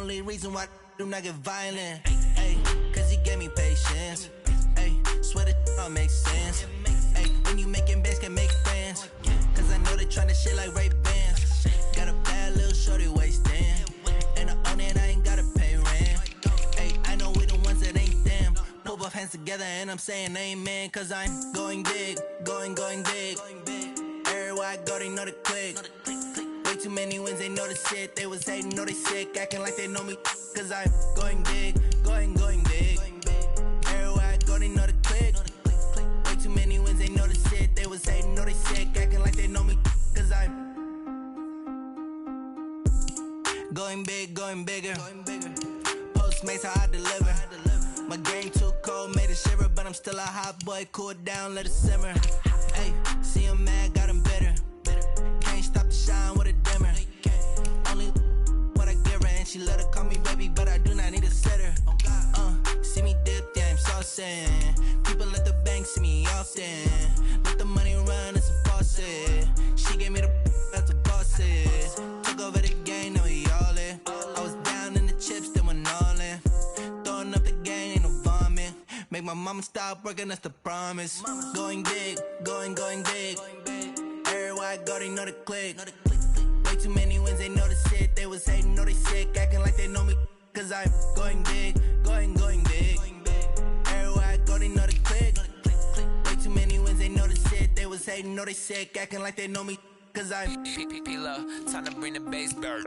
only reason why I do not get violent. Ay, cause he gave me patience. Ay, swear that all makes sense. Ay, when you making bands, can make friends. Cause I know they tryna shit like Ray-Bans. Got a bad little shorty wasting. And I own it, I ain't gotta pay rent. Ay, I know we the ones that ain't them. Put both hands together and I'm saying amen. Cause I'm going big, going big. Everywhere I go, they know the click. Way too many wins, they know the shit. They was hating, know they sick, acting like they know me. Cause I'm going big, going big. Everywhere I go, they know the click. Way too many wins, they know the shit. They was hating, know they sick, acting like they know me. Cause I'm going big, going bigger. Postmates how I deliver. My game too cold, made it shiver. But I'm still a hot boy, cool it down, let it simmer. Hey, see him mad, got him bitter. Can't stop the shine with a dimmer. Only what I give her, and she let her call me baby, but I do not need a sitter. See me dip, yeah, I'm saucing. People at the bank see me often. Let the money run, it's a faucet. She gave me the that's a boss is. Took over the game, now we all in. I was down in the chips, then went all in. Throwing up the game, ain't no vomit. Make my mama stop working, that's the promise. Going big, going big. Everywhere I go, they know the click. Way too many wins, they know the shit. They was hating, know they sick, acting like they know me. Cause I'm going big, going big. Everywhere I go, they know the click. Way too many wins, they know the shit. They was hating, know they sick, acting like they know me. Cause I'm P-P-P-Lo, time to bring the bass bird.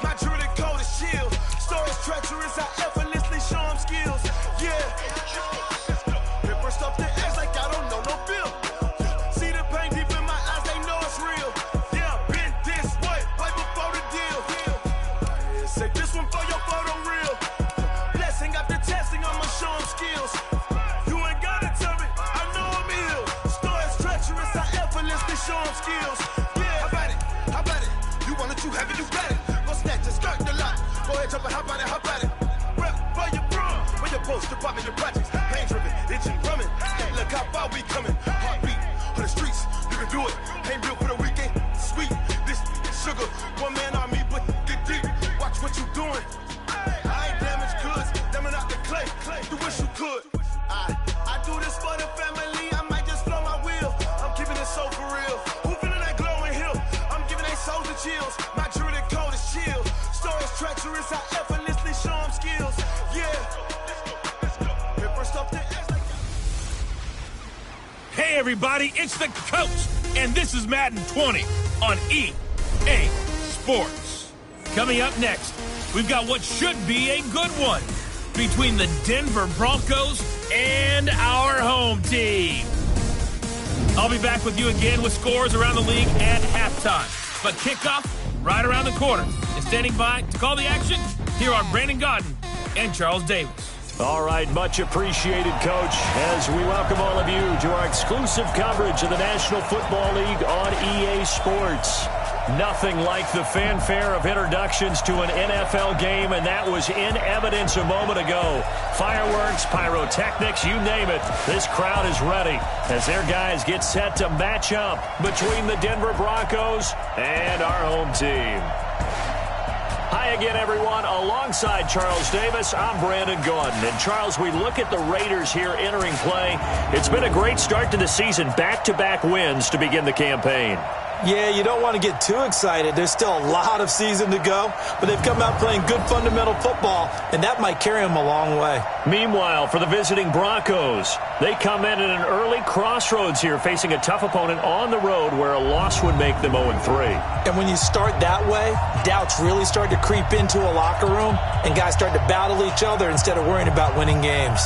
My jewelry code is chill. Stories treacherous, I effortlessly show them skills. Yeah. Ripper stuff the edge like I don't know no feel. See the pain deep in my eyes, they know it's real. Yeah, been this way, right before the deal. Say this one for your photo reel. Blessing after testing, I'ma show them skills. You ain't gotta tell me, I know I'm ill. Stories treacherous, I effortlessly show them skills. Yeah, how about it? You want it, you have it, you got it. Go ahead, jump and hop on it. Rep for your bro. Where your post, department, your projects. Pain driven, itching, drumming. Look how far we coming. Heartbeat on the streets, you can do it. Ain't real for the weekend. Sweet, this sugar. One man on me, but get deep. Watch what you doing. I ain't damaged goods, damn out the clay. You wish you could. I do this for the family. I might just blow my wheel. I'm keeping it so for real. Who feeling that glowing hill? I'm giving they souls the chills. My jewelry code is chill. Stories treacherous, I effortlessly show them skills. Yeah. Hey everybody, it's the coach, and this is Madden 20 on EA Sports. Coming up next, we've got what should be a good one between the Denver Broncos and our home team. I'll be back with you again with scores around the league at halftime. But kickoff right around the corner. And standing by to call the action, here are Brandon Godden and Charles Davis. All right, much appreciated, Coach, as we welcome all of you to our exclusive coverage of the National Football League on EA Sports. Nothing like the fanfare of introductions to an NFL game, and that was in evidence a moment ago. Fireworks, pyrotechnics, you name it. This crowd is ready as their guys get set to match up between the Denver Broncos and our home team. Hi again, everyone. Alongside Charles Davis, I'm Brandon Gaudin. And, Charles, we look at the Raiders here entering play. It's been a great start to the season. Back-to-back wins to begin the campaign. Yeah, you don't want to get too excited. There's still a lot of season to go, but they've come out playing good fundamental football, and that might carry them a long way. Meanwhile, for the visiting Broncos, they come in at an early crossroads here, facing a tough opponent on the road where a loss would make them 0-3. And when you start that way, doubts really start to creep into a locker room, and guys start to battle each other instead of worrying about winning games.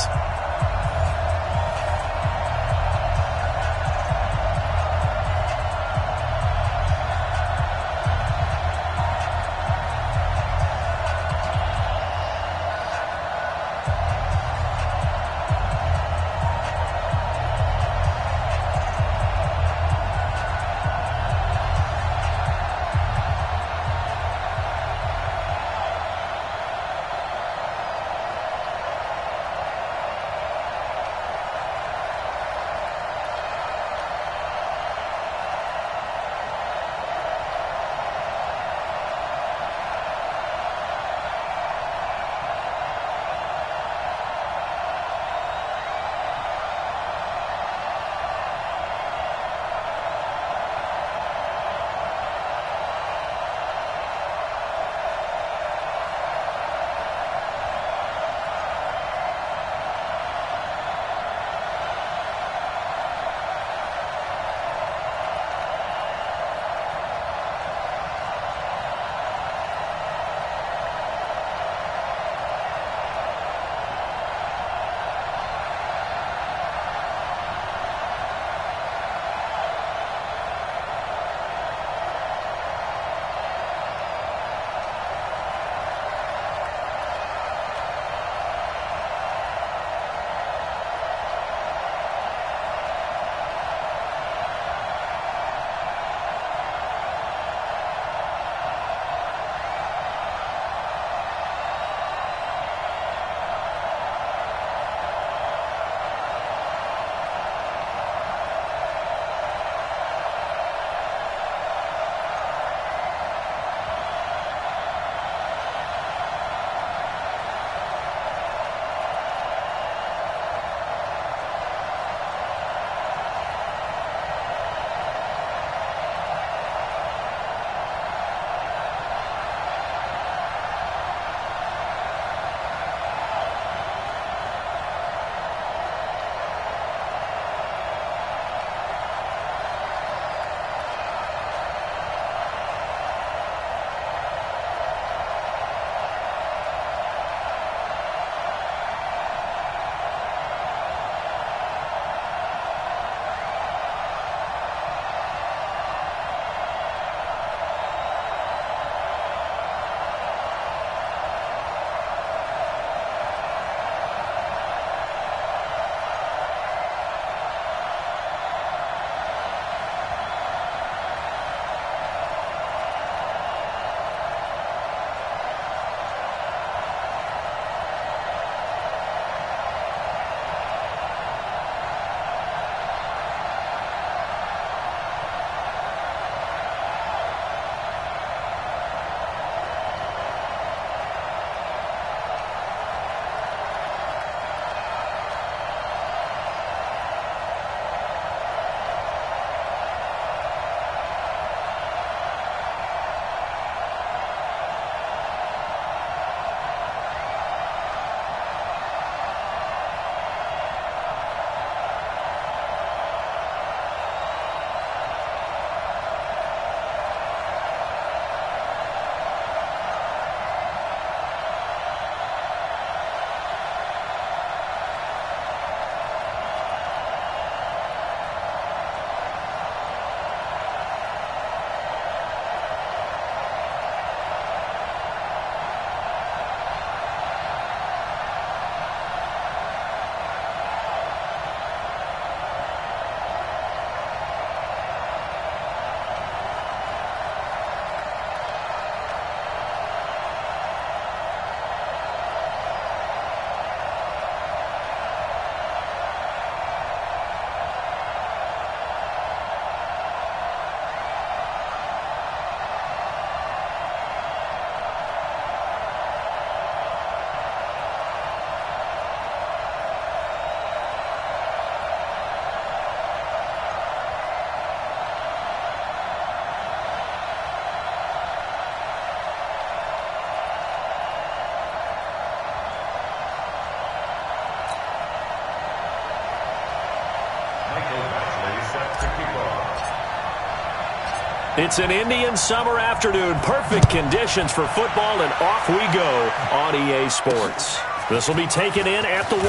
It's an Indian summer afternoon. Perfect conditions for football, and off we go on EA Sports. This will be taken in at the 1.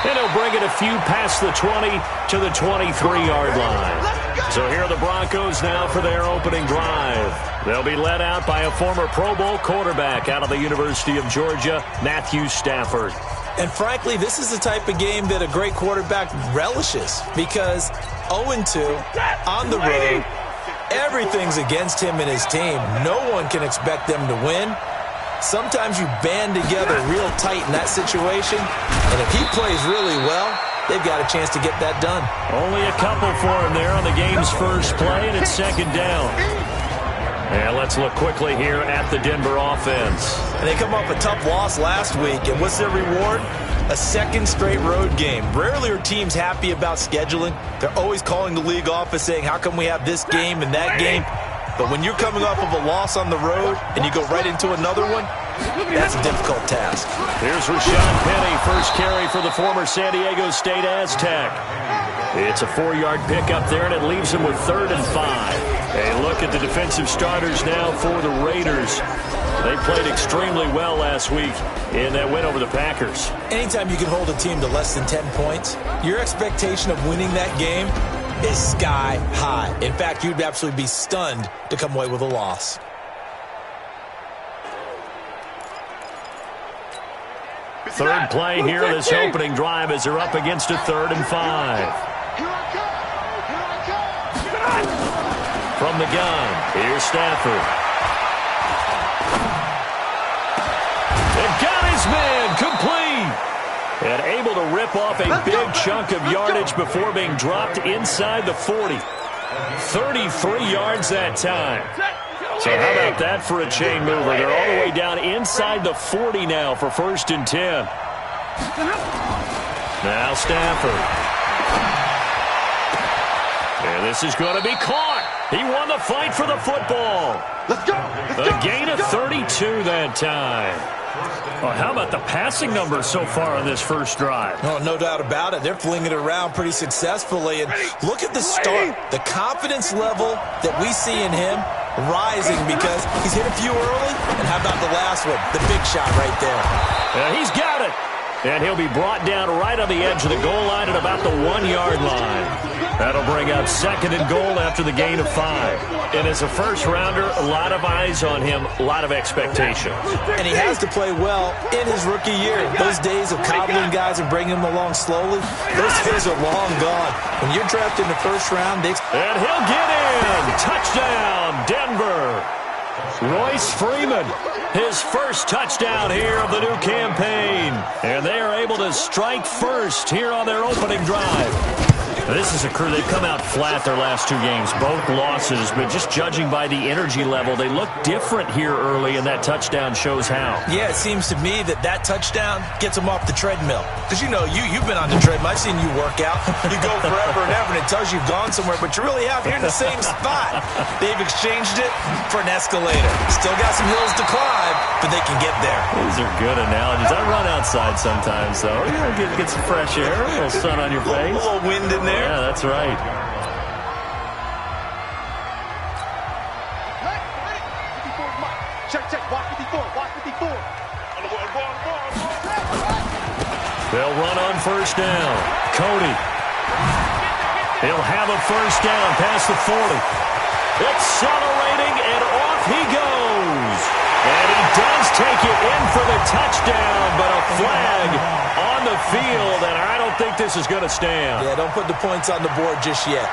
And he'll bring it a few past the 20 to the 23-yard line. So here are the Broncos now for their opening drive. They'll be led out by a former Pro Bowl quarterback out of the University of Georgia, Matthew Stafford. And frankly, this is the type of game that a great quarterback relishes because 0-2 on the road, everything's against him and his team. No one can expect them to win. Sometimes you band together real tight in that situation, and if he plays really well, they've got a chance to get that done. Only a couple for him there on the game's first play, and it's second down. And let's look quickly here at the Denver offense. And they come off a tough loss last week, and what's their reward? A second straight road game. Rarely are teams happy about scheduling. They're always calling the league office saying, how come we have this game and that game? But when you're coming off of a loss on the road and you go right into another one, that's a difficult task. Here's Rashad Penny, first carry for the former San Diego State Aztec. It's a 4-yard pickup there, and it leaves him with 3rd and 5. A look at the defensive starters now for the Raiders. They played extremely well last week in that win over the Packers. Anytime you can hold a team to less than 10 points, your expectation of winning that game is sky high. In fact, you'd absolutely be stunned to come away with a loss. Third play here, this opening drive as they're up against a 3rd and 5. From the gun, here's Stafford. And got his man complete. And able to rip off a big chunk of yardage before being dropped inside the 40. 33 yards that time. So how about that for a chain mover? They're all the way down inside the 40 now for 1st and 10. Now Stafford. And this is going to be caught. He won the fight for the football. Let's go. A gain of 32 that time. Well, how about the passing numbers so far on this first drive? Oh, no doubt about it. They're flinging it around pretty successfully. And look at the start. The confidence level that we see in him rising because he's hit a few early. And how about the last one? The big shot right there. He's got it. And he'll be brought down right on the edge of the goal line at about the 1-yard line. That'll bring up 2nd and goal after the gain of 5. And as a first-rounder, a lot of eyes on him, a lot of expectation. And he has to play well in his rookie year. Those days of coddling guys and bringing them along slowly, those days are long gone. When you're drafted in the first round, and he'll get in! Touchdown, Denver! Royce Freeman, his first touchdown here of the new campaign. And they are able to strike first here on their opening drive. This is a crew. They've come out flat their last 2 games, both losses, but just judging by the energy level, they look different here early, and that touchdown shows how. Yeah, it seems to me that touchdown gets them off the treadmill. Because, you've been on the treadmill. I've seen you work out. You go forever and ever, and it tells you you've gone somewhere, but you really have. You're in the same spot. They've exchanged it for an escalator. Still got some hills to climb, but they can get there. These are good analogies. I run outside sometimes, though. Get some fresh air, a little sun on your face. A little wind in there. Yeah, that's right. Check, walk 54. They'll run on first down. Cody. He'll have a first down past the 40. Accelerating, and off he goes. And he does take it in for the touchdown, but a flag on the field, and I don't think this is going to stand. Yeah, don't put the points on the board just yet.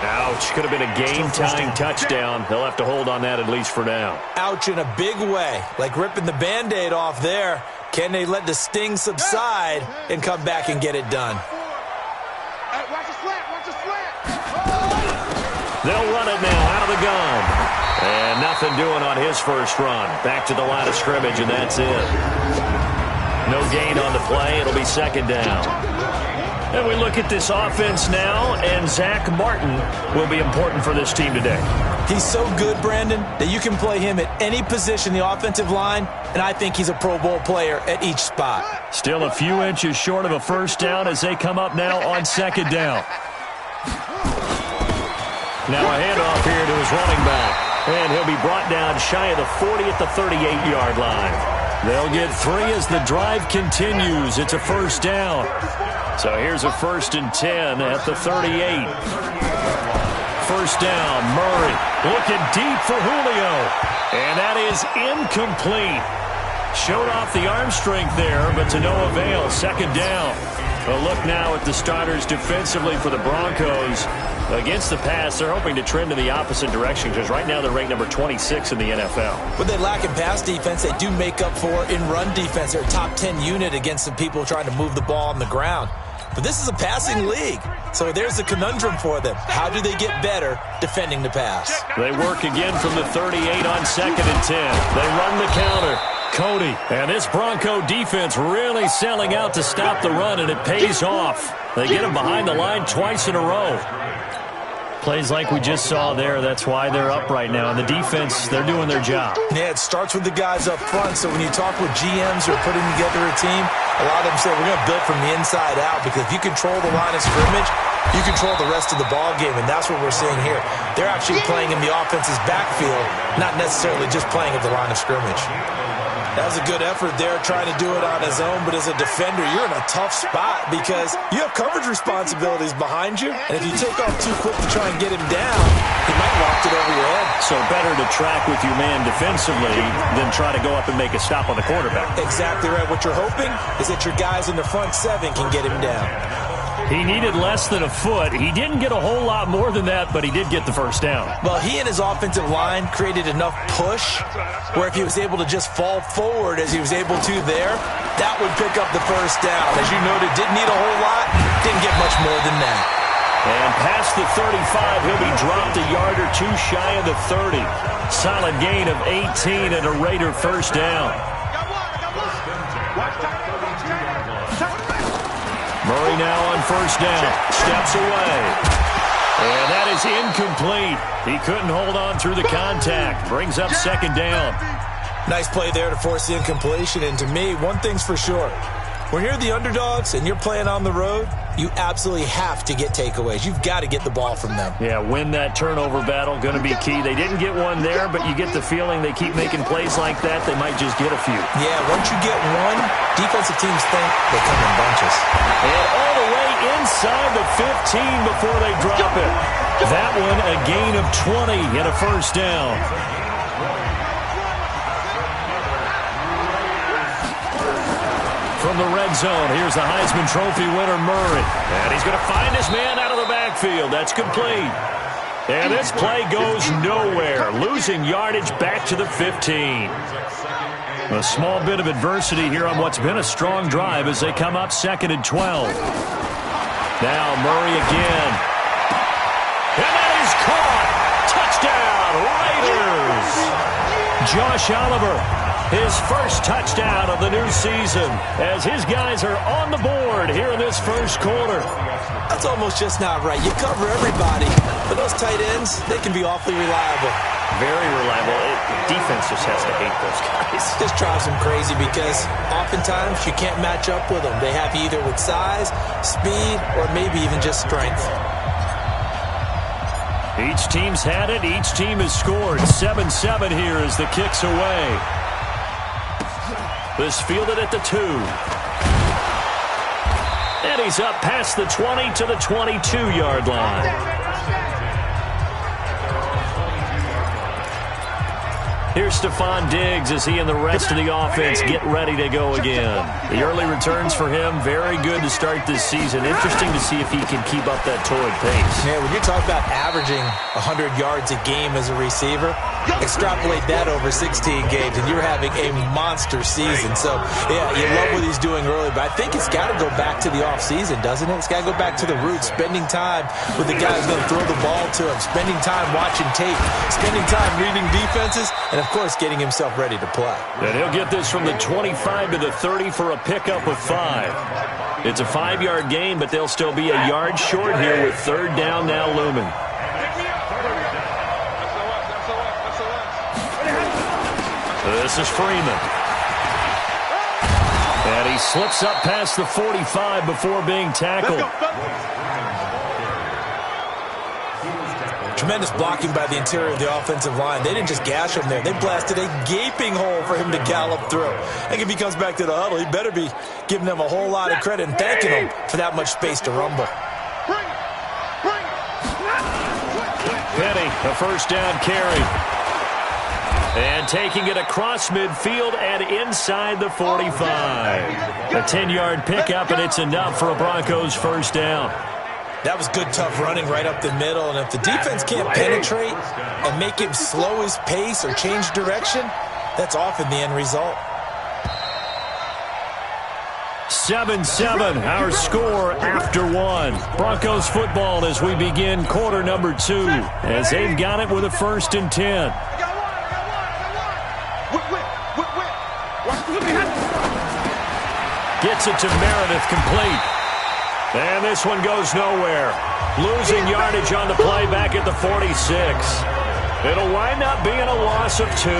Ouch, could have been a game-tying touchdown. They'll have to hold on that at least for now. Ouch in a big way, like ripping the Band-Aid off there. Can they let the sting subside and come back and get it done? Watch the slant. They'll run it now out of the gun. And nothing doing on his first run. Back to the line of scrimmage, and that's it. No gain on the play. It'll be 2nd down. And we look at this offense now, and Zach Martin will be important for this team today. He's so good, Brandon, that you can play him at any position in the offensive line, and I think he's a Pro Bowl player at each spot. Still a few inches short of a first down as they come up now on 2nd down. Now a handoff here to his running back. And he'll be brought down shy of the 40 at the 38-yard line. They'll get 3 as the drive continues. It's a first down. So here's a 1st and 10 at the 38. First down, Murray looking deep for Julio. And that is incomplete. Showed off the arm strength there, but to no avail. Second down. A look now at the starters defensively for the Broncos. Against the pass, they're hoping to trend in the opposite direction because right now they're ranked number 26 in the NFL. What they lack in pass defense, they do make up for in run defense. They're a top 10 unit against some people trying to move the ball on the ground. But this is a passing league, so there's a conundrum for them. How do they get better defending the pass? They work again from the 38 on 2nd and 10. They run the counter. Cody, and this Bronco defense really selling out to stop the run, and it pays off. They get him behind the line twice in a row. Plays like we just saw there, that's why they're up right now. And the defense, they're doing their job. Yeah, it starts with the guys up front, so when you talk with GMs who are putting together a team, a lot of them say we're going to build from the inside out, because if you control the line of scrimmage, you control the rest of the ball game, and that's what we're seeing here. They're actually playing in the offense's backfield, not necessarily just playing at the line of scrimmage. That was a good effort there, trying to do it on his own, but as a defender, you're in a tough spot because you have coverage responsibilities behind you, and if you take off too quick to try and get him down, he might walk it over your head. So better to track with your man defensively than try to go up and make a stop on the quarterback. Exactly right. What you're hoping is that your guys in the front 7 can get him down. He needed less than a foot. He didn't get a whole lot more than that, but he did get the first down. Well, he and his offensive line created enough push where if he was able to just fall forward as he was able to there, that would pick up the first down. As you noted, didn't need a whole lot, didn't get much more than that. And past the 35, he'll be dropped a yard or two shy of the 30. Solid gain of 18 and a Raider first down. Murray now on first down. Steps away. And that is incomplete. He couldn't hold on through the contact. Brings up second down. Nice play there to force the incompletion. And to me, one thing's for sure. When you're the underdogs and you're playing on the road, you absolutely have to get takeaways. You've got to get the ball from them. Yeah, win that turnover battle, going to be key. They didn't get one there, but you get the feeling they keep making plays like that, they might just get a few. Yeah, once you get one, defensive teams think they come in bunches. And all the way inside the 15 before they drop it. That one, a gain of 20 and a first down. From the red zone, here's the Heisman Trophy winner, Murray. And he's going to find his man out of the backfield. That's complete. And this play goes nowhere. Losing yardage back to the 15. A small bit of adversity here on what's been a strong drive as they come up 2nd and 12. Now Murray again. And that is caught. Touchdown, Raiders. Josh Oliver. His first touchdown of the new season as his guys are on the board here in this first quarter. That's almost just not right. You cover everybody, but those tight ends, they can be awfully reliable. Very reliable. Defense just has to hate those guys. Just drives them crazy because oftentimes you can't match up with them. They have you either with size, speed, or maybe even just strength. Each team's had it. Each team has scored. 7-7 here as the kick's away. This fielded at the 2. And he's up past the 20 to the 22-yard line. Here's Stephon Diggs as he and the rest of the offense get ready to go again. The early returns for him, very good to start this season. Interesting to see if he can keep up that torrid pace. Yeah, when you talk about averaging 100 yards a game as a receiver, extrapolate that over 16 games, and you're having a monster season. So, yeah, you love what he's doing early, but I think it's got to go back to the offseason, doesn't it? It's got to go back to the roots, spending time with the guys going to throw the ball to him, spending time watching tape, spending time reading defenses, and, of course, getting himself ready to play. And he'll get this from the 25 to the 30 for a pickup of 5. It's a 5-yard gain, but they'll still be a yard short here with third down now looming. This is Freeman. And he slips up past the 45 before being tackled. Tremendous blocking by the interior of the offensive line. They didn't just gash him there. They blasted a gaping hole for him to gallop through. I think if he comes back to the huddle, he better be giving them a whole lot of credit and thanking them for that much space to rumble. Penny, a first down carry. And taking it across midfield and inside the 45. A 10-yard pickup, and it's enough for a Broncos first down. That was good, tough running right up the middle. And if the defense can't penetrate and make him slow his pace or change direction, that's often the end result. 7-7, our score after one. Broncos football as we begin quarter number 2, as they've got it with a 1st and 10. Gets it to Meredith, complete. And this one goes nowhere. Losing yardage on the play back at the 46. It'll wind up being a loss of 2.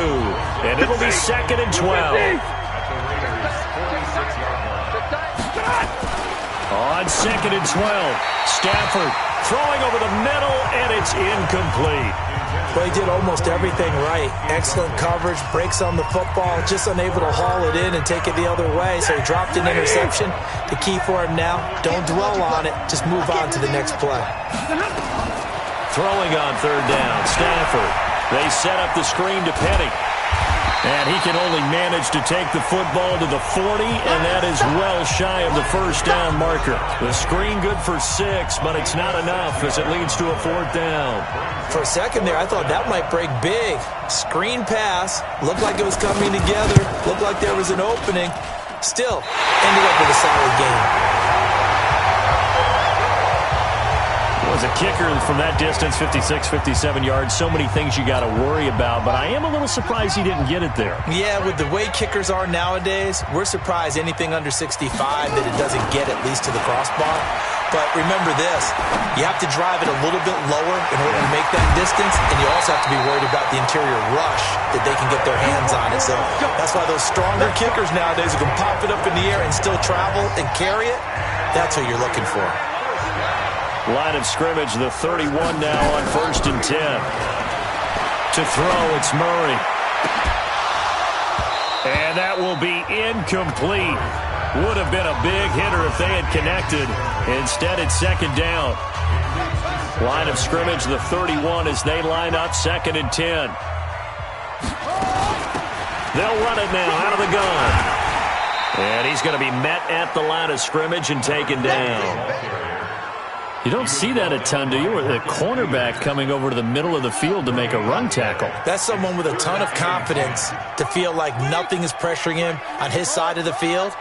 And it'll be 2nd and 12. On 2nd and 12, Stafford throwing over the middle, and it's incomplete. Well, he did almost everything right. Excellent coverage, breaks on the football, just unable to haul it in and take it the other way, so he dropped an interception. The key for him now, don't dwell on it, just move on to the next play. Throwing on 3rd down, Stafford. They set up the screen to Penny. And he can only manage to take the football to the 40, and that is well shy of the first down marker. The screen good for 6, but it's not enough as it leads to a 4th down. For a second there, I thought that might break big. Screen pass, looked like it was coming together, looked like there was an opening. Still, ended up with a solid game. As a kicker from that distance, 56, 57 yards, so many things you got to worry about, but I am a little surprised he didn't get it there. Yeah, with the way kickers are nowadays, we're surprised anything under 65 that it doesn't get at least to the crossbar. But remember this, you have to drive it a little bit lower in order to make that distance, and you also have to be worried about the interior rush that they can get their hands on it. So that's why those stronger kickers nowadays who can pop it up in the air and still travel and carry it, that's who you're looking for. Line of scrimmage, the 31 now on 1st and 10. To throw, it's Murray. And that will be incomplete. Would have been a big hitter if they had connected. Instead, it's 2nd down. Line of scrimmage, the 31 as they line up 2nd and 10. They'll run it now out of the gun. And he's going to be met at the line of scrimmage and taken down. You don't see that a ton, do you? Or the cornerback coming over to the middle of the field to make a run tackle. That's someone with a ton of confidence to feel like nothing is pressuring him on his side of the field.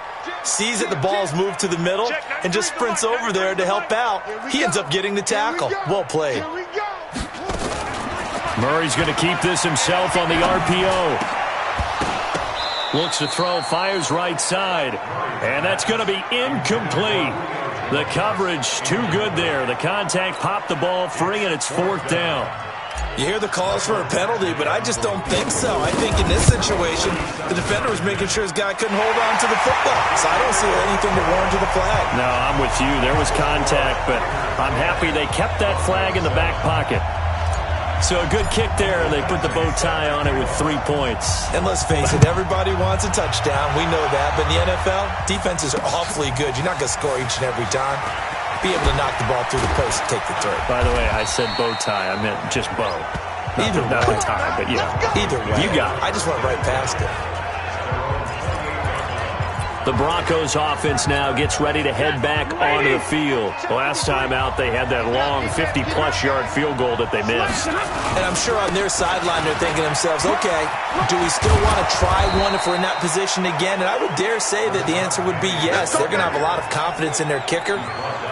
Sees that the ball's moved to the middle and just sprints over there to help out. He ends up getting the tackle. Well played. Murray's going to keep this himself on the RPO. Looks to throw, fires right side. And that's going to be incomplete. The coverage too good there. The contact popped the ball free, and it's 4th down. You hear the calls for a penalty, but I just don't think so. I think in this situation, the defender was making sure his guy couldn't hold on to the football. So I don't see anything to warrant the flag. No, I'm with you. There was contact, but I'm happy they kept that flag in the back pocket. So a good kick there. They put the bow tie on it with 3 points. And let's face it, everybody wants a touchdown. We know that. But in the NFL, defenses are awfully good. You're not going to score each and every time. Be able to knock the ball through the post and take the throw. By the way, I said bow tie. I meant just bow. Not a tie, but yeah. Either way. You got it. I just went right past it. The Broncos offense now gets ready to head back onto the field. Last time out, they had that long 50-plus yard field goal that they missed. And I'm sure on their sideline, they're thinking to themselves, okay, do we still want to try one if we're in that position again? And I would dare say that the answer would be yes. They're going to have a lot of confidence in their kicker.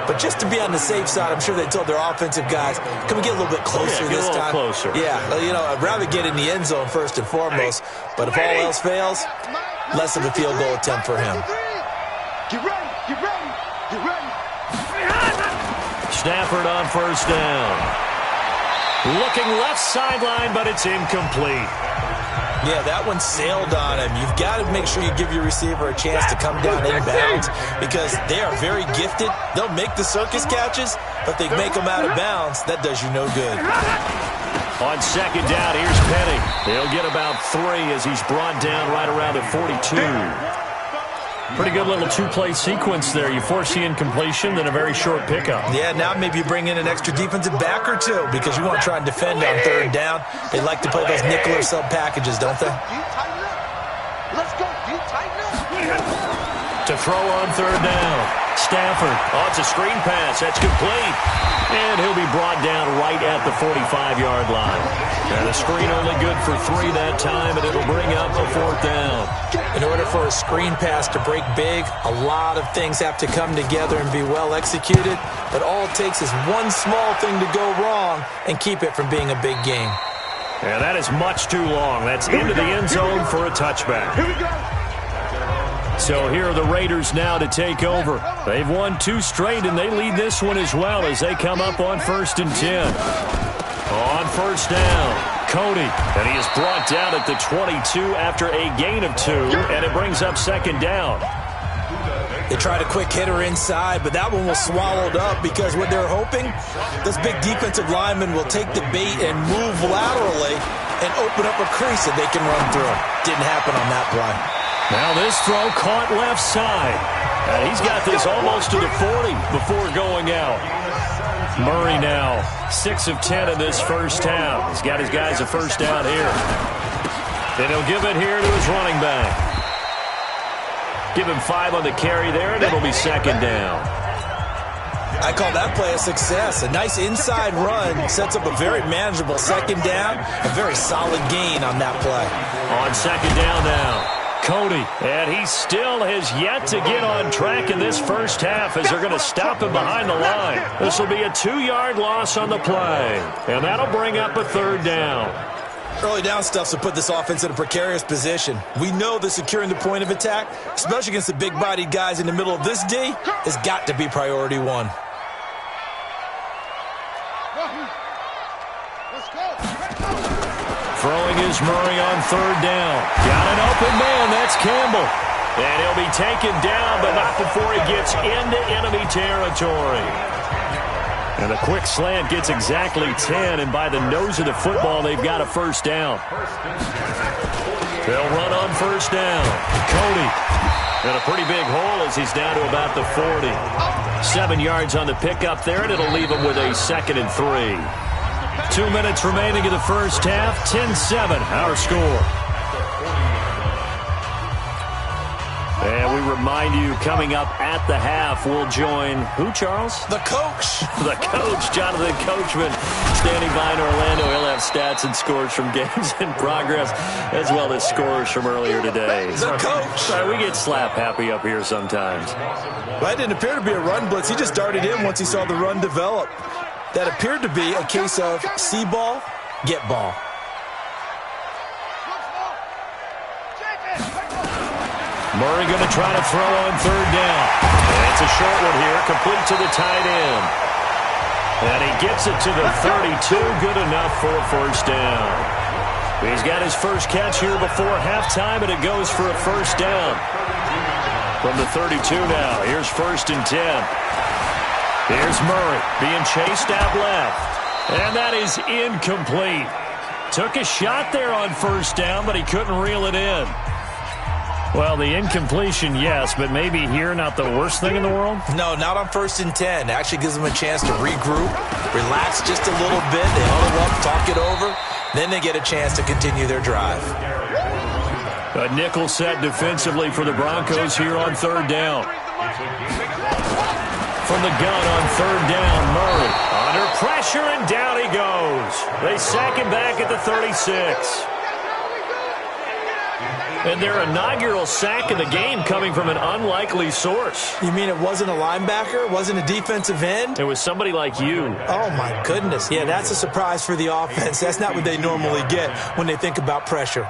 But just to be on the safe side, I'm sure they told their offensive guys, can we get a little bit closer this time? Closer. Yeah, you know, I'd rather get in the end zone first and foremost. But if all else fails, less of a field goal attempt for him. Get ready, get ready, get ready. Stafford on 1st down. Looking left sideline, but it's incomplete. Yeah, that one sailed on him. You've got to make sure you give your receiver a chance to come down inbounds because they are very gifted. They'll make the circus catches, but they make them out of bounds. That does you no good. On second down, here's Petty. He'll get about 3 as he's brought down right around the 42. Pretty good little two-play sequence there. You force the incompletion, then a very short pickup. Yeah, now maybe you bring in an extra defensive back or two because you want to try and defend on third down. They like to play those nickel or sub packages, don't they? Let's go. You tighten up. To throw on third down. Stafford. Oh, it's a screen pass. That's complete. And he'll be brought down right at the 45-yard line. And the screen only good for 3 that time, and it'll bring up a 4th down. In order for a screen pass to break big, a lot of things have to come together and be well executed. But all it takes is one small thing to go wrong and keep it from being a big game. Yeah, that is much too long. That's into the end zone for a touchback. Here we go. So here are the Raiders now to take over. They've won 2 straight, and they lead this one as well as they come up on 1st and 10. On 1st down, Cody. And he is brought down at the 22 after a gain of 2, and it brings up 2nd down. They tried a quick hitter inside, but that one was swallowed up because what they're hoping, this big defensive lineman will take the bait and move laterally and open up a crease that they can run through. Didn't happen on that play. Now this throw caught left side. And he's got this almost to the 40 before going out. Murray now 6 of 10 in this first half. He's got his guys a 1st down here. And he'll give it here to his running back. Give him 5 on the carry there, and it'll be 2nd down. I call that play a success. A nice inside run sets up a very manageable 2nd down. A very solid gain on that play. On 2nd down now. Cody, and he still has yet to get on track in this first half as they're going to stop him behind the line. This will be a 2-yard loss on the play, and that'll bring up a 3rd down. Early down stuffs will put this offense in a precarious position. We know that securing the point of attack, especially against the big-bodied guys in the middle of this D, has got to be priority 1. Throwing is Murray on 3rd down. Got an open man. That's Campbell. And he'll be taken down, but not before he gets into enemy territory. And a quick slant gets exactly 10, and by the nose of the football, they've got a 1st down. They'll run on 1st down. Cody. And a pretty big hole as he's down to about the 40. 7 yards on the pickup there, and it'll leave him with a 2nd and 3. 2 minutes remaining in the first half. 10-7, our score. And we remind you, coming up at the half, we'll join who, Charles? The coach. The coach, Jonathan Coachman, standing by in Orlando. He'll have stats and scores from games in progress, as well as scores from earlier today. The coach. Sorry, we get slap happy up here sometimes. Well, it didn't appear to be a run blitz. He just darted in once he saw the run develop. That appeared to be a case of see ball, get ball. Murray going to try to throw on 3rd down. And it's a short one here, complete to the tight end. And he gets it to the 32, good enough for a 1st down. He's got his first catch here before halftime, and it goes for a 1st down. From the 32 now, here's 1st and 10. Here's Murray being chased out left. And that is incomplete. Took a shot there on 1st down, but he couldn't reel it in. Well, the incompletion, yes, but maybe here not the worst thing in the world? No, not on 1st and 10. Actually gives them a chance to regroup, relax just a little bit. They huddle up, talk it over. Then they get a chance to continue their drive. A nickel set defensively for the Broncos here on 3rd down. From the gun on 3rd down, Murray under pressure, and down he goes. They sack him back at the 36. And their inaugural sack of the game coming from an unlikely source. You mean it wasn't a linebacker? It wasn't a defensive end? It was somebody like you. Oh, my goodness. Yeah, that's a surprise for the offense. That's not what they normally get when they think about pressure.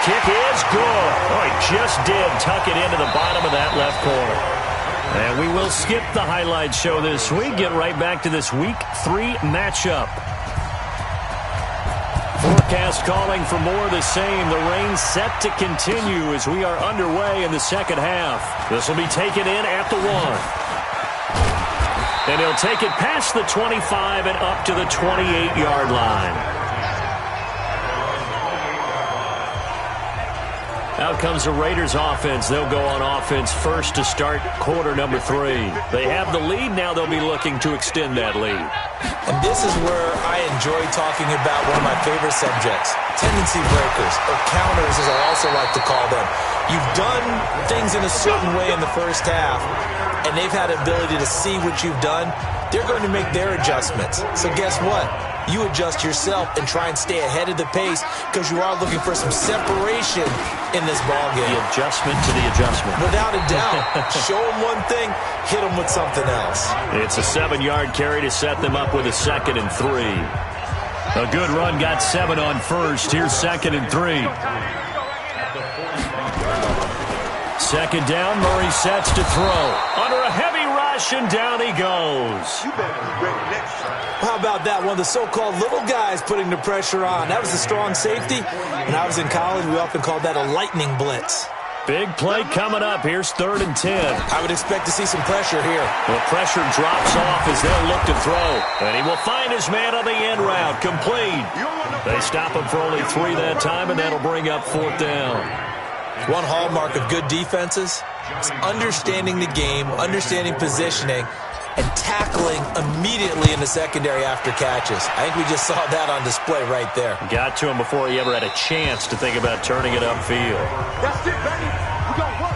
kick is good. Oh, he just did tuck it into the bottom of that left corner. And we will skip the highlight show this week. Get right back to this Week 3 matchup. Forecast calling for more of the same. The rain set to continue as we are underway in the second half. This will be taken in at the 1. And he'll take it past the 25 and up to the 28-yard line. Out comes the Raiders offense. They'll go on offense first to start quarter number 3. They have the lead. Now they'll be looking to extend that lead. And this is where I enjoy talking about one of my favorite subjects, tendency breakers, or counters as I also like to call them. You've done things in a certain way in the first half, and they've had the ability to see what you've done. They're going to make their adjustments. So guess what? You adjust yourself and try and stay ahead of the pace because you are looking for some separation in this ballgame. The adjustment to the adjustment. Without a doubt. Show them one thing, hit them with something else. It's a 7-yard carry to set them up with a 2nd and 3. A good run got 7 on first. Here's 2nd and 3. 2nd down, Murray sets to throw. Under a heavy rush, and down he goes. How about that? One of the so-called little guys putting the pressure on. That was a strong safety. When I was in college, we often called that a lightning blitz. Big play coming up. Here's 3rd and 10. I would expect to see some pressure here. The pressure drops off as they'll look to throw. And he will find his man on the end route. Complete. They stop him for only 3 that time, and that'll bring up 4th down. One hallmark of good defenses is understanding the game, understanding positioning, and tackling immediately in the secondary after catches. I think we just saw that on display right there. Got to him before he ever had a chance to think about turning it upfield. That's it, baby. We gon' work.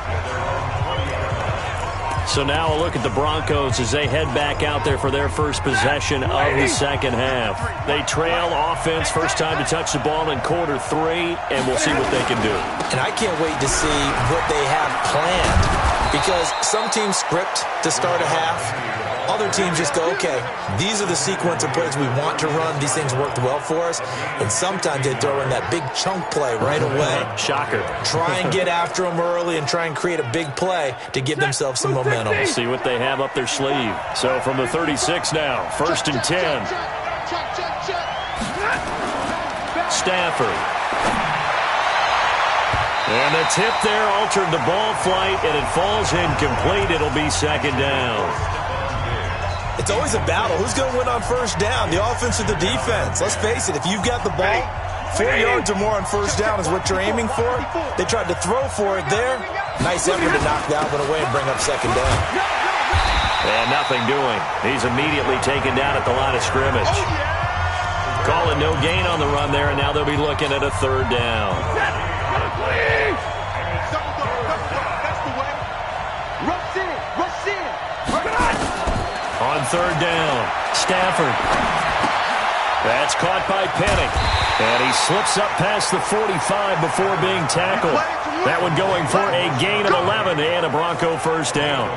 So now a look at the Broncos as they head back out there for their first possession of the second half. They trail offense, first time to touch the ball in quarter 3, and we'll see what they can do. And I can't wait to see what they have planned, because some teams script to start a half. Other teams just go, okay, these are the sequence of plays we want to run. These things worked well for us. And sometimes they throw in that big chunk play right away. Shocker. Try and get after them early and try and create a big play to give themselves some momentum. We'll see what they have up their sleeve. So from the 36 now, 1st and 10. Stafford. And the tip there altered the ball flight, and it falls incomplete. It'll be 2nd down. It's always a battle. Who's going to win on 1st down, the offense or the defense? Let's face it, if you've got the ball, 4 yards or more on 1st down is what you're aiming for. They tried to throw for it there. Nice effort to knock that one away and bring up 2nd down. And nothing doing. He's immediately taken down at the line of scrimmage. Calling no gain on the run there, and now they'll be looking at a 3rd down. On 3rd down, Stafford. That's caught by Penny. And he slips up past the 45 before being tackled. That one going for a gain of 11 and a Bronco 1st down.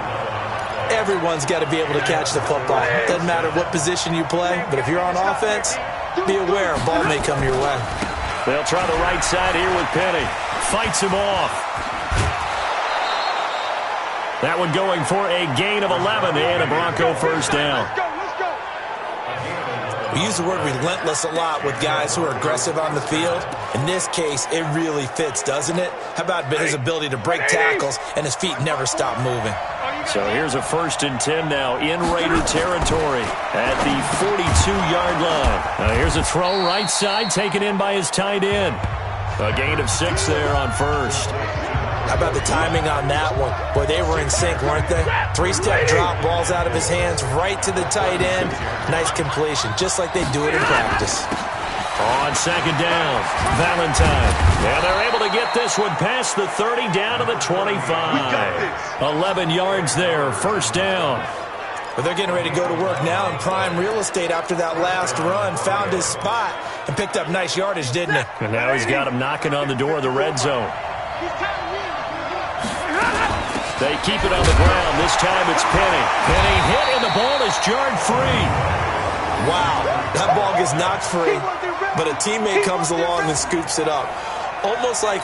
Everyone's got to be able to catch the football. Doesn't matter what position you play, but if you're on offense, be aware a ball may come your way. They'll try the right side here with Penny. Fights him off. That one going for a gain of 11 and a Bronco 1st down. We use the word relentless a lot with guys who are aggressive on the field. In this case, it really fits, doesn't it? How about his ability to break tackles and his feet never stop moving? So here's a 1st and 10 now in Raider territory at the 42-yard line. Now here's a throw right side taken in by his tight end. A gain of 6 there on 1st. How about the timing on that one? Boy, they were in sync, weren't they? 3-step drop, balls out of his hands, right to the tight end. Nice completion, just like they do it in practice. On 2nd down, Valentine. And they're able to get this one past the 30 down to the 25. 11 yards there, 1st down. But they're getting ready to go to work now in prime real estate after that last run. Found his spot and picked up nice yardage, didn't he? And now he's got him knocking on the door of the red zone. They keep it on the ground. This time it's Penny. Penny hit, and the ball is jarred free. Wow, that ball gets knocked free, but a teammate comes along and scoops it up. almost like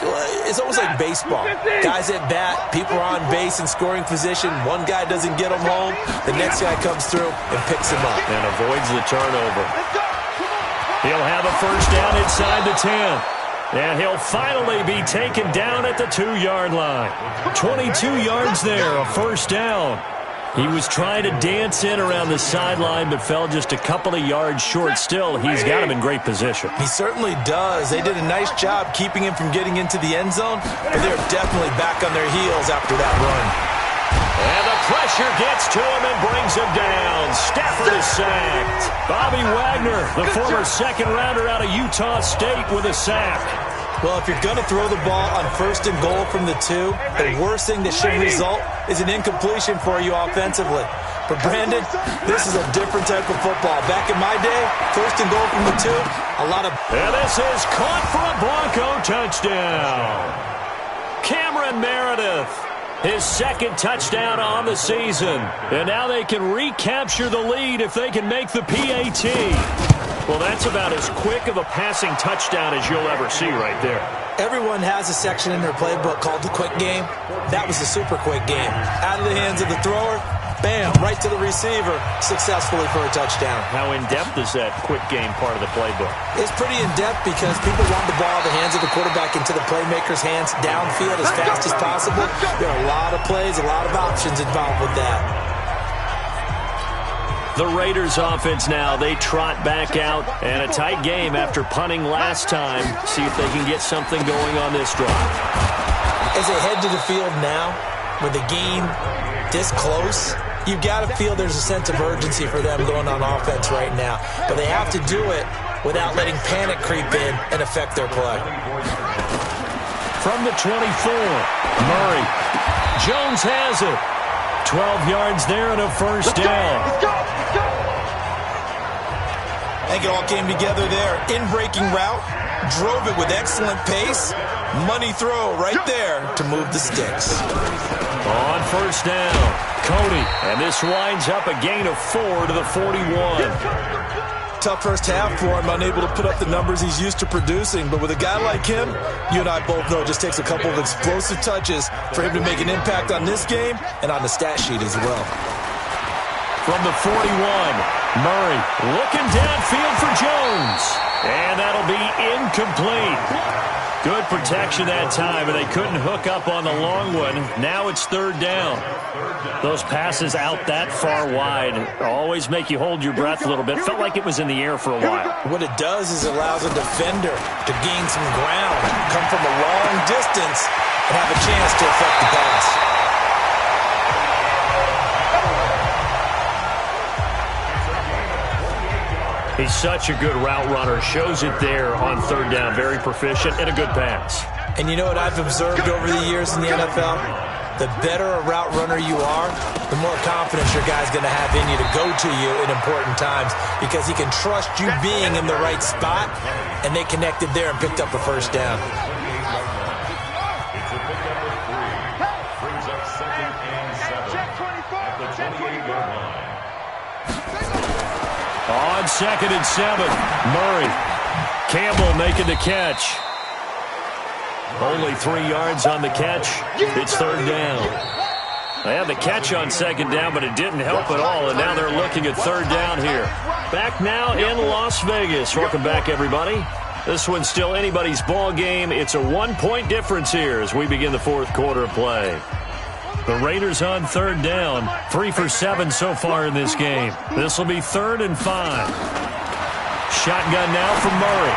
baseball. Guys at bat, people are on base in scoring position. One guy doesn't get them home. The next guy comes through and picks him up. And avoids the turnover. He'll have a first down inside the 10. And he'll finally be taken down at the 2-yard line. 22 yards there, a first down. He was trying to dance in around the sideline, but fell just a couple of yards short. Still, he's got him in great position. He certainly does. They did a nice job keeping him from getting into the end zone, but they're definitely back on their heels after that run. And the pressure gets to him and brings him down. Stafford is sacked. Bobby Wagner, the former second-rounder out of Utah State, with a sack. Well, if you're going to throw the ball on 1st and goal from the 2, the worst thing that should result is an incompletion for you offensively. But, Brandon, this is a different type of football. Back in my day, 1st and goal from the 2, a lot of... And this is caught for a Bronco touchdown. Cameron Meredith, his 2nd touchdown on the season. And now they can recapture the lead if they can make the PAT. Well, that's about as quick of a passing touchdown as you'll ever see right there. Everyone has a section in their playbook called the quick game. That was the super quick game. Out of the hands of the thrower, bam, right to the receiver, successfully for a touchdown. How in-depth is that quick game part of the playbook? It's pretty in-depth because people want the ball out of the hands of the quarterback into the playmaker's hands downfield as fast as possible. There are a lot of plays, a lot of options involved with that. The Raiders offense now, they trot back out, and a tight game after punting last time. See if they can get something going on this drive. As they head to the field now, with the game this close, you've got to feel there's a sense of urgency for them going on offense right now. But they have to do it without letting panic creep in and affect their play. From the 24, Murray. Jones has it. 12 yards there and a first down. I think it all came together there. In-breaking route, drove it with excellent pace. Money throw right there to move the sticks. On first down, Cody. And this winds up a gain of 4 to the 41. Tough first half for him, unable to put up the numbers he's used to producing. But with a guy like him, you and I both know it just takes a couple of explosive touches for him to make an impact on this game and on the stat sheet as well. From the 41, Murray looking downfield for Jones. And that'll be incomplete. Good protection that time, and they couldn't hook up on the long one. Now it's 3rd down. Those passes out that far wide always make you hold your breath a little bit. Felt like it was in the air for a while. What it does is it allows a defender to gain some ground, come from a long distance, and have a chance to affect the pass. He's such a good route runner. Shows it there on 3rd down. Very proficient and a good pass. And you know what I've observed over the years in the NFL? The better a route runner you are, the more confidence your guy's going to have in you to go to you in important times because he can trust you being in the right spot, and they connected there and picked up a first down. On 2nd and 7, Murray. Campbell making the catch. Only 3 yards on the catch. It's 3rd down. They had the catch on 2nd down, but it didn't help at all, and now they're looking at 3rd down here. Back now in Las Vegas. Welcome back, everybody. This one's still anybody's ball game. It's a 1-point difference here as we begin the 4th quarter of play. The Raiders on 3rd down. 3 for 7 so far in this game. This will be 3rd and 5. Shotgun now from Murray.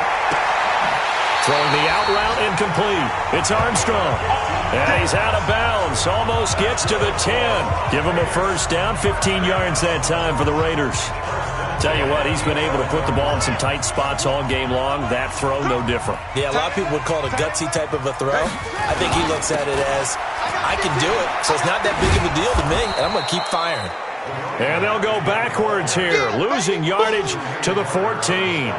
Throwing the out route incomplete. It's Armstrong. And he's out of bounds. Almost gets to the 10. Give him a first down. 15 yards that time for the Raiders. Tell you what, he's been able to put the ball in some tight spots all game long. That throw, no different. Yeah, a lot of people would call it a gutsy type of a throw. I think he looks at it as, I can do it, so it's not that big of a deal to me, and I'm going to keep firing. And they'll go backwards here, losing yardage to the 14.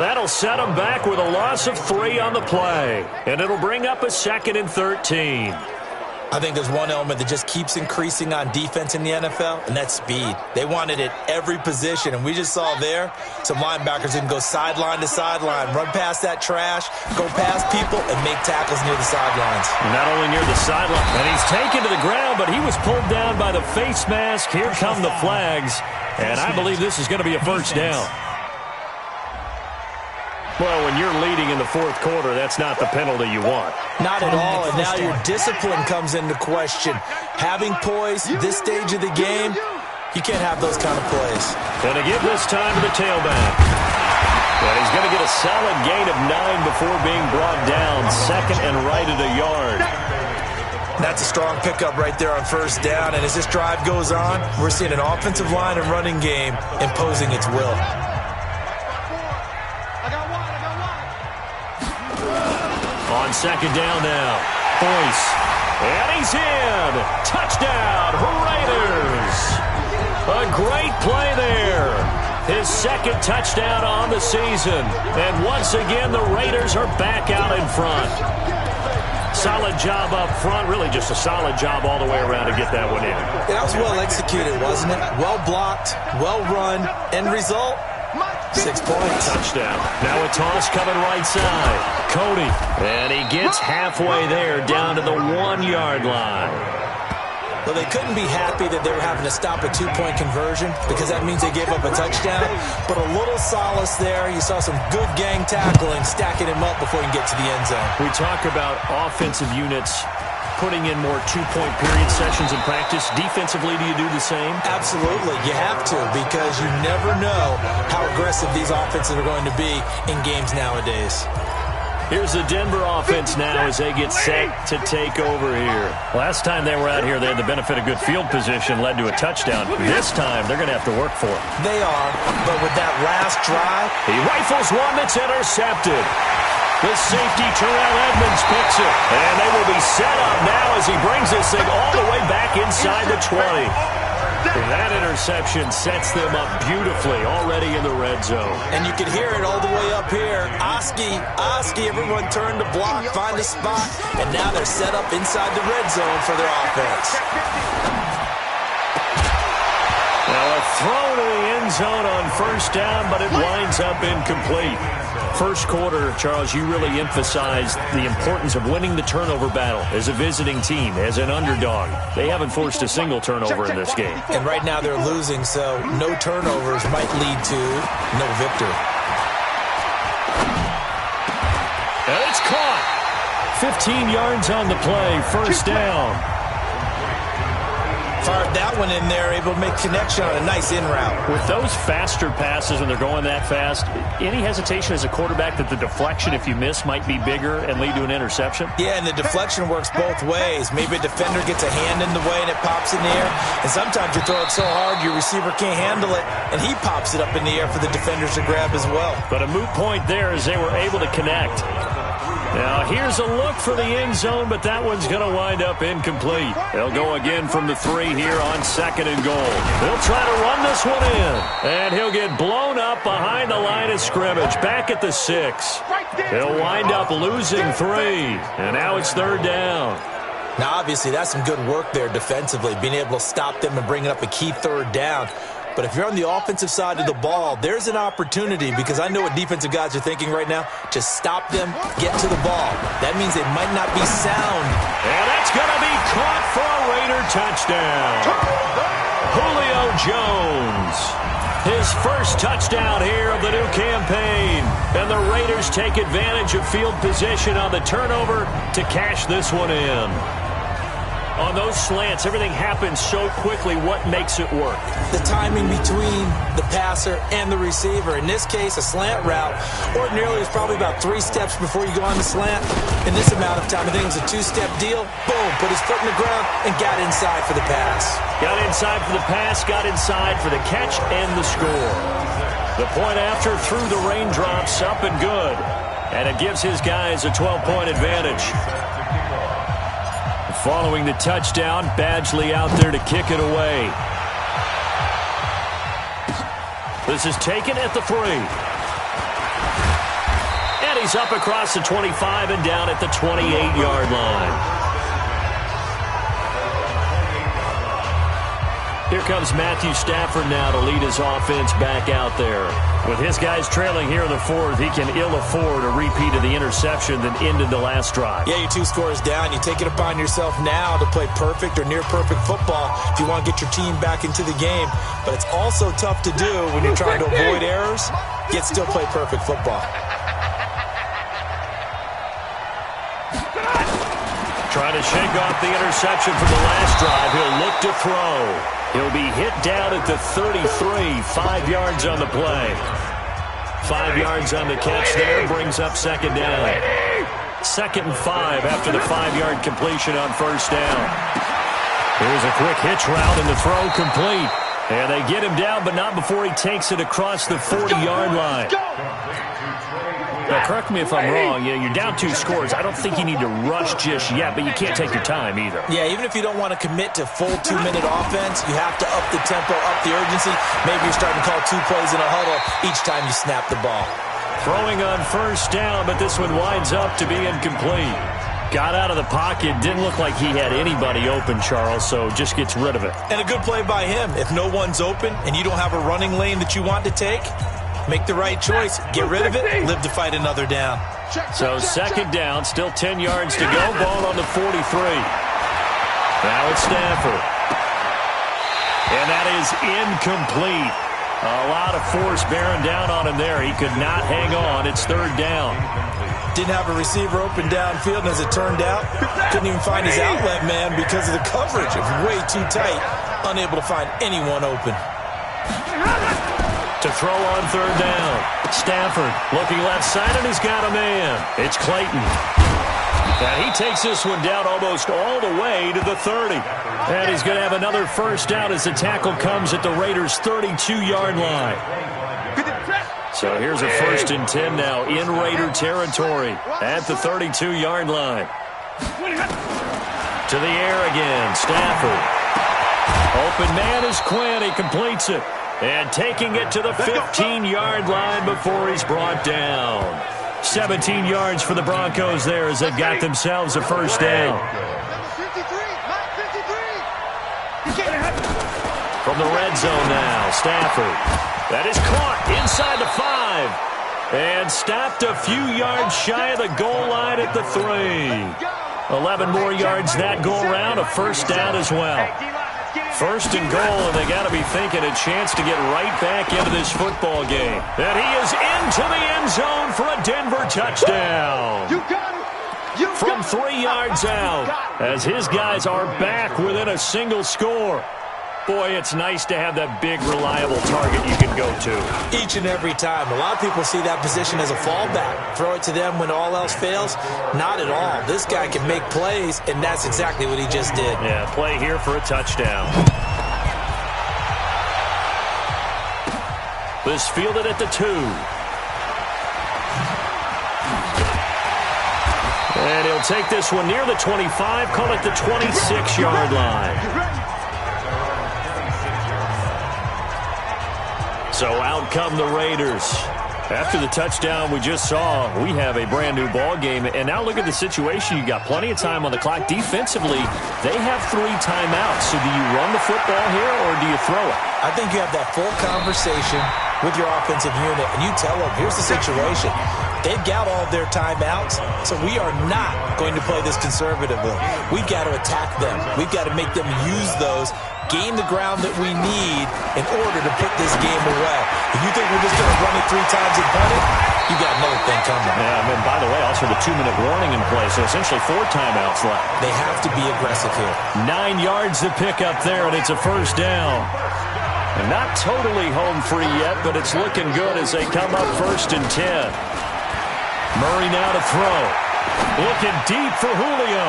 That'll set them back with a loss of 3 on the play, and it'll bring up a 2nd and 13. I think there's one element that just keeps increasing on defense in the NFL, and that's speed. They want it at every position, and we just saw there some linebackers who can go sideline to sideline, run past that trash, go past people, and make tackles near the sidelines. Not only near the sideline, and he's taken to the ground, but he was pulled down by the face mask. Here come the flags, and I believe this is going to be a first down. Well, when you're leading in the fourth quarter, that's not the penalty you want. Not at all, and now your discipline comes into question. Having poise this stage of the game, you can't have those kind of plays. And to give this time to the tailback. And he's going to get a solid gain of 9 before being brought down. Second and right at a yard. That's a strong pickup right there on first down, and as this drive goes on, we're seeing an offensive line and running game imposing its will. On second down now, Boyce, and he's in. Touchdown, Raiders. A great play there. His second touchdown on the season. And once again, the Raiders are back out in front. Solid job up front, really just a solid job all the way around to get that one in. That was well executed, wasn't it? Well blocked, well run, end result, 6 points. Touchdown. Now a toss coming right side. Cody. And he gets halfway there down to the 1-yard line. Well, they couldn't be happy that they were having to stop a 2-point conversion because that means they gave up a touchdown. But a little solace there. You saw some good gang tackling, stacking him up before he can get to the end zone. We talk about offensive units putting in more 2-point period sessions in practice. Defensively, do you do the same? Absolutely. You have to because you never know how aggressive these offenses are going to be in games nowadays. Here's the Denver offense now as they get set to take over here. Last time they were out here, they had the benefit of good field position, led to a touchdown. This time, they're going to have to work for it. They are, but with that last drive, he rifles one that's intercepted. The safety, Terrell Edmonds, picks it. And they will be set up now as he brings this thing all the way back inside the 20. That interception sets them up beautifully already in the red zone. And you can hear it all the way up here. Oski, everyone turned to block, find a spot, and now they're set up inside the red zone for their offense. Now a throw to the end zone on first down, but it winds up incomplete. First quarter, Charles, you really emphasized the importance of winning the turnover battle as a visiting team, as an underdog. They haven't forced a single turnover in this game. And right now they're losing, so no turnovers might lead to no victory. And it's caught. 15 yards on the play, first down. Fired that one in there, able to make connection on a nice in route. With those faster passes when they're going that fast, any hesitation as a quarterback that the deflection, if you miss, might be bigger and lead to an interception? Yeah, and the deflection works both ways. Maybe a defender gets a hand in the way and it pops in the air. And sometimes you throw it so hard your receiver can't handle it, and he pops it up in the air for the defenders to grab as well. But a moot point there as they were able to connect. Now, here's a look for the end zone, but that one's going to wind up incomplete. They'll go again from the 3 here on second and goal. They'll try to run this one in, and he'll get blown up behind the line of scrimmage, back at the 6. He'll wind up losing 3, and now it's third down. Now, obviously, that's some good work there defensively, being able to stop them and bring up a key third down. But if you're on the offensive side of the ball, there's an opportunity because I know what defensive guys are thinking right now. Just stop them, get to the ball. That means they might not be sound. And that's going to be caught for a Raider touchdown. Julio Jones. His first touchdown here of the new campaign. And the Raiders take advantage of field position on the turnover to cash this one in. On those slants, everything happens so quickly. What makes it work? The timing between the passer and the receiver. In this case, a slant route ordinarily is probably about 3 steps before you go on the slant. In this amount of time, I think it was a 2-step deal. Boom, put his foot in the ground and got inside for the pass. Got inside for the pass, got inside for the catch and the score. The point after through the raindrops, up and good. And it gives his guys a 12-point advantage. Following the touchdown, Badgley out there to kick it away. This is taken at the 3. And he's up across the 25 and down at the 28-yard line. Here comes Matthew Stafford now to lead his offense back out there. With his guys trailing here in the fourth, he can ill afford a repeat of the interception that ended the last drive. Yeah, you're 2 scores down. You take it upon yourself now to play perfect or near-perfect football if you want to get your team back into the game. But it's also tough to do when you're trying to avoid errors, yet still play perfect football. Trying to shake off the interception from the last drive. He'll look to throw. He'll be hit down at the 33, 5 yards on the play. 5 yards on the catch there, brings up second down. 2nd and 5 after the 5-yard completion on first down. Here's a quick hitch route and the throw complete. And they get him down, but not before he takes it across the 40-yard line. Now, correct me if I'm wrong. You're down 2 scores. I don't think you need to rush just yet, but you can't take your time either. Yeah, even if you don't want to commit to full 2-minute offense, you have to up the tempo, up the urgency. Maybe you're starting to call 2 plays in a huddle each time you snap the ball. Throwing on first down, but this one winds up to be incomplete. Got out of the pocket. Didn't look like he had anybody open, Charles, so just gets rid of it. And a good play by him. If no one's open and you don't have a running lane that you want to take, make the right choice. Get rid of it. Live to fight another down. So second down, still 10 yards to go. Ball on the 43. Now it's Stafford. And that is incomplete. A lot of force bearing down on him there. He could not hang on. It's 3rd down. Didn't have a receiver open downfield, and as it turned out, couldn't even find his outlet man because of the coverage. It was way too tight. Unable to find anyone open. To throw on 3rd down. Stafford looking left side, and he's got a man. It's Clayton. And he takes this one down almost all the way to the 30. And he's going to have another first down as the tackle comes at the Raiders' 32-yard line. So here's a 1st and 10 now in Raider territory at the 32-yard line. To the air again, Stafford. Open man is Quinn. He completes it. And taking it to the 15-yard line before he's brought down. 17 yards for the Broncos there as they've got themselves a first down. From the red zone now, Stafford. That is caught inside the 5. And stopped a few yards shy of the goal line at the 3. 11 more yards that go around, a first down as well. 1st and goal, and they got to be thinking a chance to get right back into this football game. And he is into the end zone for a Denver touchdown. From 3 yards out, as his guys are back within a single score. Boy, it's nice to have that big, reliable target you can go to. Each and every time. A lot of people see that position as a fallback. Throw it to them when all else fails. Not at all. This guy can make plays, and that's exactly what he just did. Yeah, play here for a touchdown. This fielded at the 2. And he'll take this one near the 25, call it the 26-yard line. So out come the Raiders. After the touchdown we just saw, we have a brand new ball game. And now look at the situation. You got plenty of time on the clock. Defensively, they have 3 timeouts. So do you run the football here or do you throw it? I think you have that full conversation with your offensive unit, and you tell them, here's the situation. They've got all their timeouts, so we are not going to play this conservatively. We've got to attack them. We've got to make them use those, gain the ground that we need in order to put this game away. If you think we're just going to run it 3 times and punt it, you got another thing coming. Yeah, and by the way, also the 2-minute warning in play, so essentially 4 timeouts left. They have to be aggressive here. 9 yards to pick up there, and it's a first down. And not totally home free yet, but it's looking good as they come up 1st and 10. Murray now to throw. Looking deep for Julio.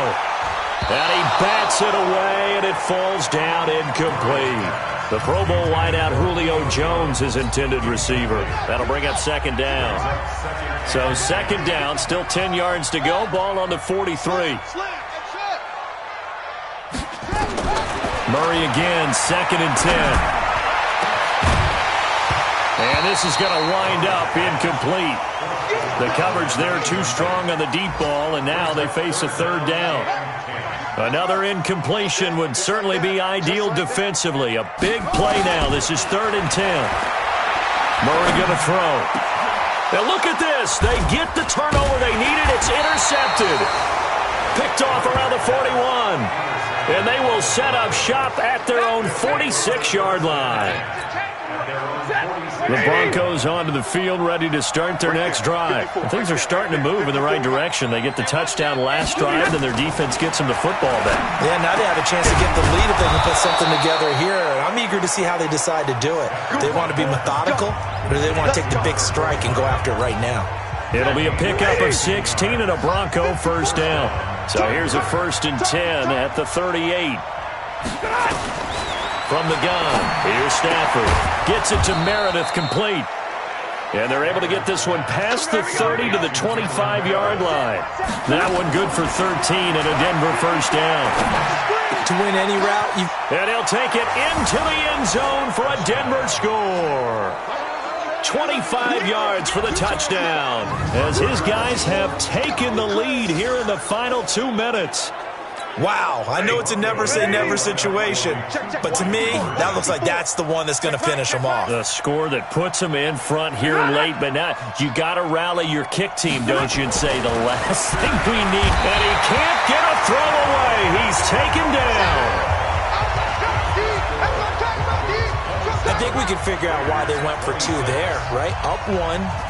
And he bats it away, and it falls down incomplete. The Pro Bowl wideout Julio Jones, his intended receiver. That'll bring up 2nd down. So 2nd down, still 10 yards to go. Ball on the 43. Murray again, 2nd and 10. And this is going to wind up incomplete. The coverage there too strong on the deep ball, and now they face a 3rd down. Another incompletion would certainly be ideal defensively. A big play now. This is 3rd and 10. Murray going to throw. Now look at this. They get the turnover they needed. It's intercepted. Picked off around the 41. And they will set up shop at their own 46-yard line. The Broncos onto the field, ready to start their next drive. And things are starting to move in the right direction. They get the touchdown last drive, then their defense gets them the football back. Yeah, now they have a chance to get the lead if they can put something together here. And I'm eager to see how they decide to do it. Do they want to be methodical, or do they want to take the big strike and go after it right now? It'll be a pickup of 16 and a Bronco first down. So here's a 1st and 10 at the 38. From the gun, here's Stafford. Gets it to Meredith, complete. And they're able to get this one past the 30 to the 25-yard line. That one good for 13 and a Denver first down. To win any route, and he'll take it into the end zone for a Denver score. 25 yards for the touchdown, as his guys have taken the lead here in the final 2 minutes. Wow, I know it's a never-say-never situation, but to me, that looks like that's the one that's going to finish them off. The score that puts them in front here late, but now you got to rally your kick team, don't you, and say the last thing we need. And he can't get a throw away. He's taken down. I think we can figure out why they went for 2 there, right? Up 1,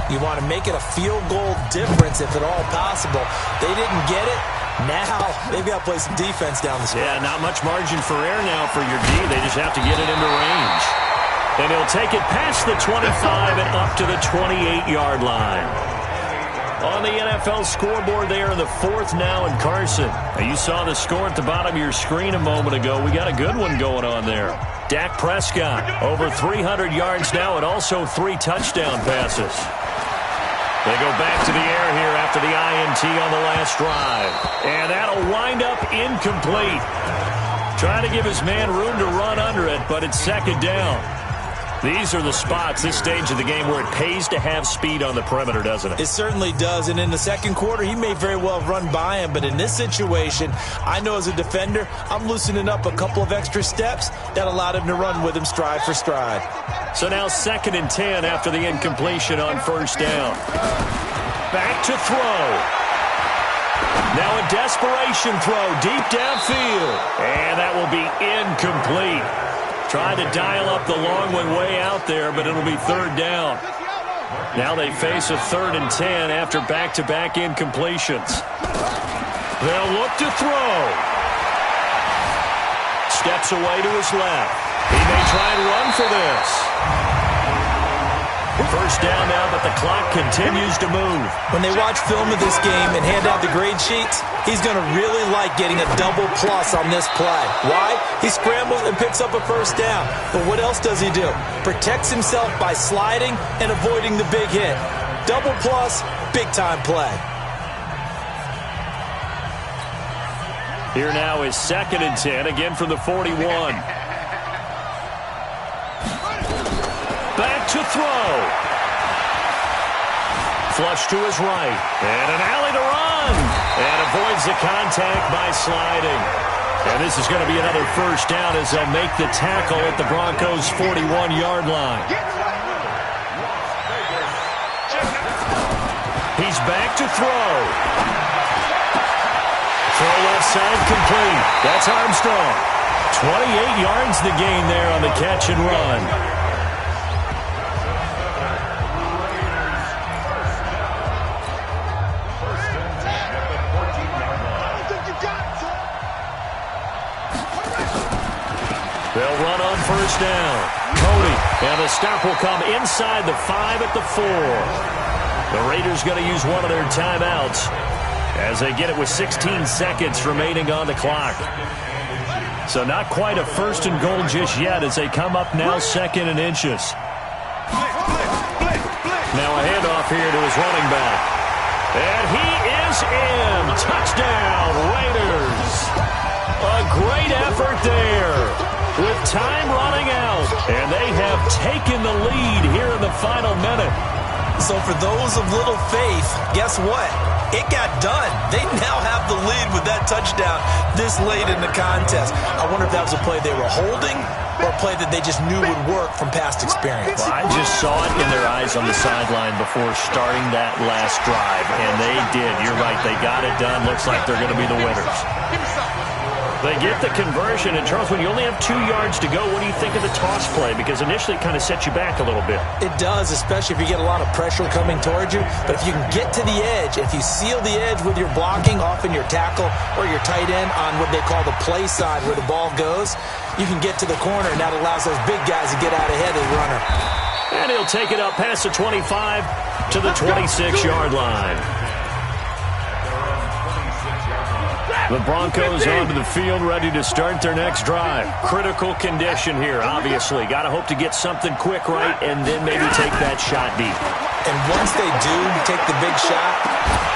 you want to make it a field goal difference if at all possible. They didn't get it. Now they've got to play some defense down the stretch. Yeah, not much margin for error now for your D. They just have to get it into range. And he'll take it past the 25 and up to the 28-yard line. On the NFL scoreboard there in the 4th now in Carson. Now you saw the score at the bottom of your screen a moment ago. We got a good one going on there. Dak Prescott, over 300 yards now and also 3 touchdown passes. They go back to the air here after the INT on the last drive. And that'll wind up incomplete. Trying to give his man room to run under it, but it's 2nd down. These are the spots, this stage of the game, where it pays to have speed on the perimeter, doesn't it? It certainly does, and in the 2nd quarter, he may very well run by him, but in this situation, I know as a defender, I'm loosening up a couple of extra steps that allowed him to run with him stride for stride. So now 2nd and 10 after the incompletion on 1st down. Back to throw. Now a desperation throw deep downfield, and that will be incomplete. Tried to dial up the long one way out there, but it'll be 3rd down. Now they face a 3rd and 10 after back-to-back incompletions. They'll look to throw. Steps away to his left. He may try and run for this. 1st down now, but the clock continues to move. When they watch film of this game and hand out the grade sheets, he's going to really like getting a double plus on this play. Why? He scrambles and picks up a 1st down. But what else does he do? Protects himself by sliding and avoiding the big hit. Double plus, big-time play. Here now is 2nd and 10, again from the 41. Back to throw. Flush to his right. And an alley to run. And avoids the contact by sliding. And this is going to be another 1st down as they'll make the tackle at the Broncos' 41-yard line. He's back to throw. Throw left side complete. That's Armstrong. 28 yards the gain there on the catch and run. They'll run on 1st down. Cody, and the stop will come inside the 5 at the 4. The Raiders going to use one of their timeouts as they get it with 16 seconds remaining on the clock. So not quite a 1st and goal just yet as they come up now 2nd and inches. Now a handoff here to his running back. And he is in. Touchdown, Raiders. A great effort there. With time running out, and they have taken the lead here in the final minute. So for those of little faith, guess what? It got done. They now have the lead with that touchdown this late in the contest. I wonder if that was a play they were holding or a play that they just knew would work from past experience. Well, I just saw it in their eyes on the sideline before starting that last drive, and they did. You're right. They got it done. Looks like they're going to be the winners. They get the conversion, and Charles, when you only have 2 yards to go, what do you think of the toss play? Because initially it kind of sets you back a little bit. It does, especially if you get a lot of pressure coming towards you. But if you can get to the edge, if you seal the edge with your blocking, often your tackle or your tight end on what they call the play side where the ball goes, you can get to the corner, and that allows those big guys to get out ahead of the runner. And he'll take it up past the 25 to the 26-yard line. The Broncos onto the field, ready to start their next drive. Critical condition here, obviously. Got to hope to get something quick right and then maybe take that shot deep. And once they do take the big shot,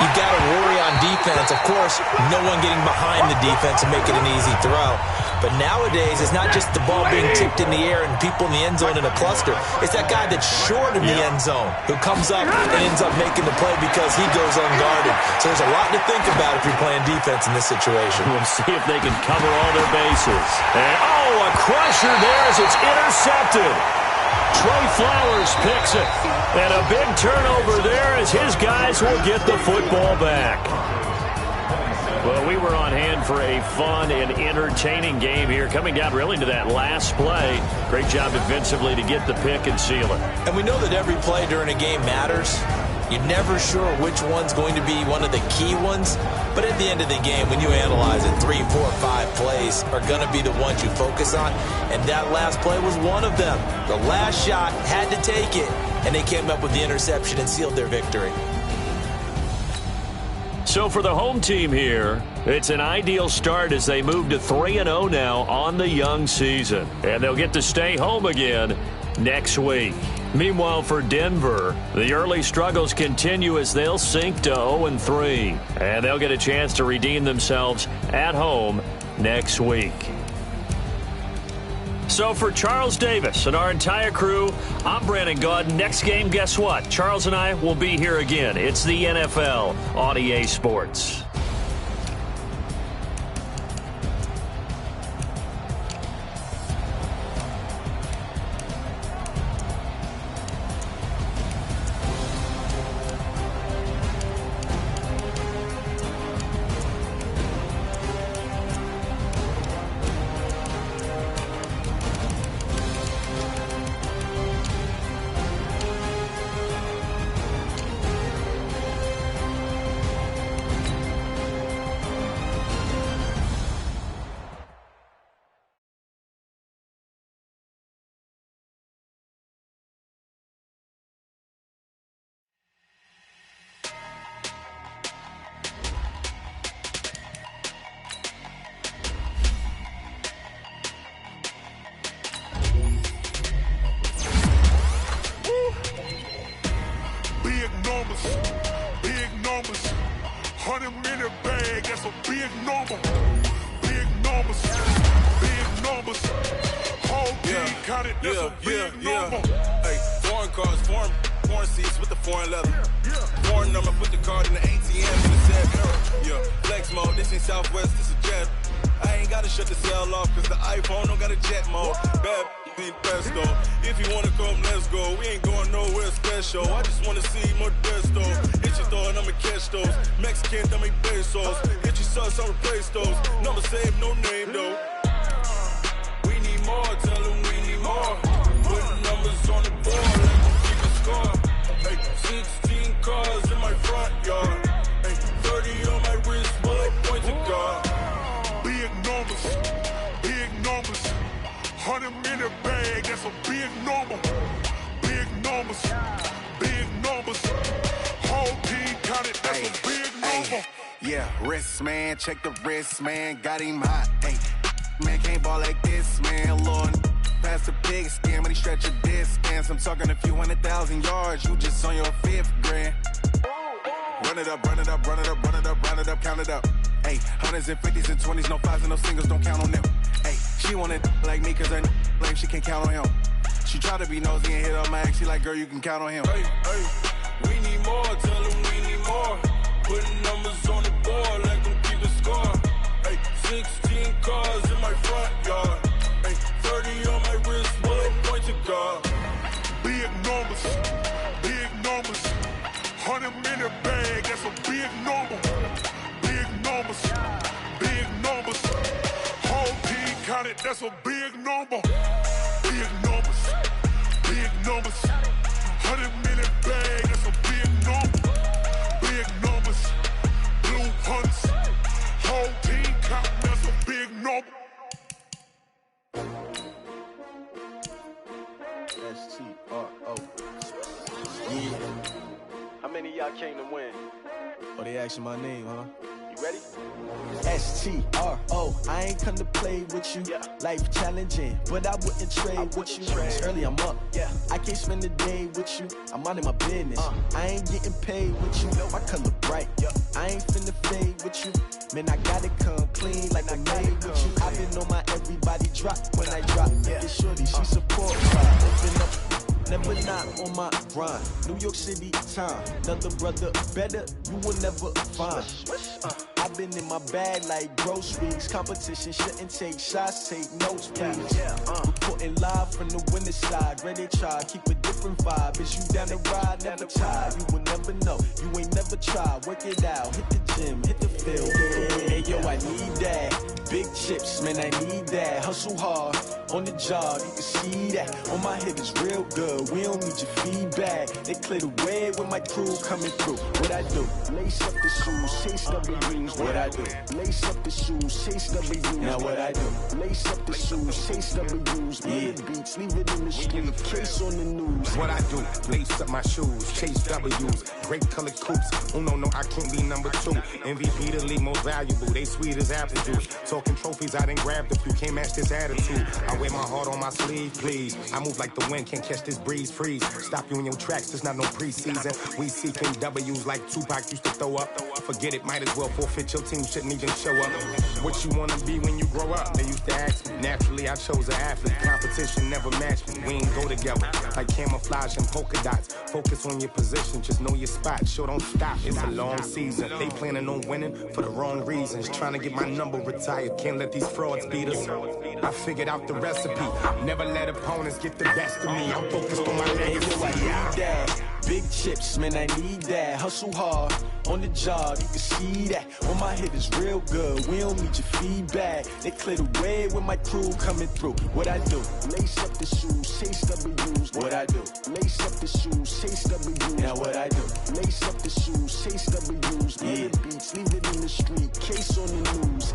you got to worry on defense. Of course, no one getting behind the defense and make it an easy throw. But nowadays, it's not just the ball being tipped in the air and people in the end zone in a cluster. It's that guy that's short in the end zone who comes up and ends up making the play because he goes unguarded. So there's a lot to think about if you're playing defense in this situation. We'll see if they can cover all their bases. And, a crusher there as it's intercepted. Trey Flowers picks it. And a big turnover there as his guys will get the football back. Well, we were on hand for a fun and entertaining game here, coming down really to that last play. Great job defensively to get the pick and seal it. And we know that every play during a game matters. You're never sure which one's going to be one of the key ones. But at the end of the game, when you analyze it, 3, 4, 5 plays are going to be the ones you focus on. And that last play was one of them. The last shot had to take it, and they came up with the interception and sealed their victory. So for the home team here, it's an ideal start as they move to 3-0 now on the young season. And they'll get to stay home again next week. Meanwhile, for Denver, the early struggles continue as they'll sink to 0-3. And they'll get a chance to redeem themselves at home next week. So for Charles Davis and our entire crew, I'm Brandon Gaudin. Next game, guess what? Charles and I will be here again. It's the NFL on EA Sports. Big numbers, 100 in the bag, that's a big number. Big numbers, whole team counted, that's a big number. Hey, foreign cars, foreign seats with the foreign leather. Foreign number, put the card in the ATM in the sad error. Yeah, flex mode, this ain't Southwest, this is jet. I ain't gotta shut the cell off, cause the iPhone don't got a jet mode. Bad need pesto. If you wanna come, let's go. We ain't going nowhere special. I just wanna see more Modesto. Hit your door and I'ma catch those. Mexican, dame pesos. Hit your sauce, I'll replace those. Number saved, no name though. We need more, tell them we need more. Put numbers on the board, let them keep the score. Hey, 16 cars in my front yard. Hey, 30 on my wrist, bullet point to God. Big numbers, 100 in the bag, that's a big number. Big numbers, whole team counted, that's a big number. Yeah, wrist man, check the wrist man, got him hot. Hey, man can't ball like this, man. Lord, past the big scam, but he stretch a distance. I'm talking a few 100,000 yards, you just on your 5th grand. Run it up, count it up. Hey, hundreds and 50s and 20s, no 5s and no singles, don't count on them. Hey, she want it like me, cause her lame, she can't count on him. She try to be nosy and hit her max, she like, girl, you can count on him. Hey, that's a big number. Big numbers, big numbers. 100 million bag, that's a big number. Big numbers, blue hunts. Whole team count, that's a big number. S-T-R-O. Yeah. How many of y'all came to win? Oh, they asking my name, huh? You ready? S-T-R-O. I ain't come to play with you. Yeah. Life challenging, but I wouldn't trade with you. It's early, I'm up. Yeah. I can't spend the day with you. I'm minding my business. I ain't getting paid with you. My color bright. Yeah. I ain't finna fade with you. Man, I gotta come clean like I made with you. I've been on my everybody drop when I drop. Yeah. It's shorty, she support vibe. Open up, never not on my grind. New York City time. Another brother better, you will never find. I've been in my bag like groceries. Competition shouldn't take shots, take notes, please. Reporting live from the winning side. Ready to try, keep a different vibe. Is you down the ride? Never try. You will never know. You ain't never tried. Work it out. Hit the gym, hit the field. Hey, yo, I need that. Big chips, man, I need that. Hustle hard on the job, you can see that. On my head is real good. We don't need your feedback. They clear the way with my crew coming through. What I do? Lace up the shoes, chase W's. What I do? Lace up the shoes, chase W's. Now what I do? Lace up the shoes, chase W's. Yeah. Beats, leave it in the street. Case on the news. What I do? Lace up my shoes, chase W's. Great colored coops. Oh no, I can't be number 2. MVP the league most valuable. They sweet as apple juice. Talking trophies, I didn't grab the few. Can't match this attitude. I wear my heart on my sleeve, please. I move like the wind, can't catch this breeze, freeze. Stop you in your tracks, there's not no preseason. We seeking W's like Tupac used to throw up. Forget it, might as well forfeit. Your team shouldn't even show up. What you wanna be when you grow up? They used to ask me. Naturally, I chose an athlete. Competition never matched me. We ain't go together. Like camouflage and polka dots. Focus on your position, just know your spot. Sure, don't stop, it's a long season. They planning on winning for the wrong reasons. Trying to get my number retired. Can't let these frauds beat us. I figured out the recipe. Never let opponents get the best of me. I'm focused on my legacy. I need that. Big chips, man, I need that. Hustle hard on the job, you can see that. On my head is real good. We don't need your feedback. They clear the way with my crew coming through. What I do? Lace up the shoes, chase W's. What I do? Lace up the shoes, chase W's. Now what I do? Lace up the shoes, chase W's. Yeah. Beats, leave it in the street. Case on the news.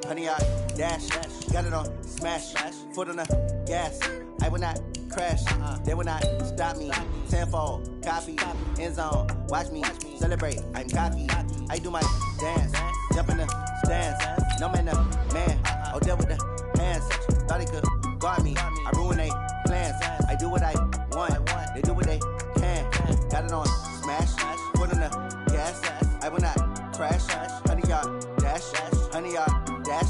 Honey, I dash, got it on smash, foot on the gas. I will not crash, they will not stop me. Tenfold, copy, end zone, watch me celebrate. I'm cocky, I do my dance, jump in the stands. No man, man, oh, deal with the hands. Thought he could guard me, I ruin they plans. I do what I want, they do what they can. Got it on smash, foot on the gas. I will not crash, honey, yard dash, honey, yard dash,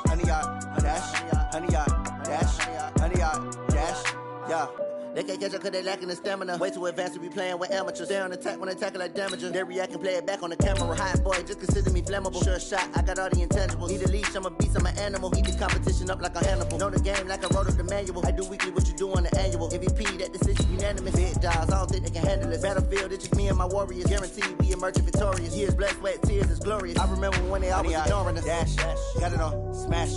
honey, yard dash, honey, yard dash, honey, yard dash, yeah. They can't catch up cause they lacking the stamina. Way too advanced to be playing with amateurs. Stay on attack when they tackle like damages. They react and play it back on the camera. Hot boy, just consider me flammable. Sure shot, I got all the intangibles. Need a leash, I'm a beast, I'm an animal. Eat the competition up like a Hannibal. Know the game like I wrote up the manual. I do weekly what you do on the annual. MVP, that decision unanimous. Big dogs, I don't think they can handle it. Battlefield, it's just me and my warriors. Guaranteed we emerge victorious. Years, blood, sweat, tears, is glorious. I remember when they always ignoring us. Dash, got it on smash,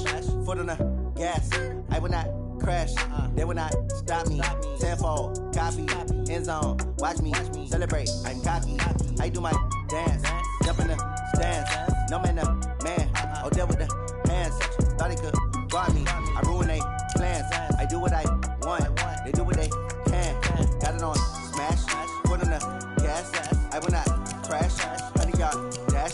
foot on the gas. I will not crash, they will not stop me. Tenfold, copy, end zone, watch me celebrate. I'm cocky, I do my dance, jump in the stands. No man, man, oh, deal with the hands. Thought he could guard me, I ruin they plans. I do what I want, they do what they can. Got it on smash, foot on the gas. I will not crash, honey, yard dash,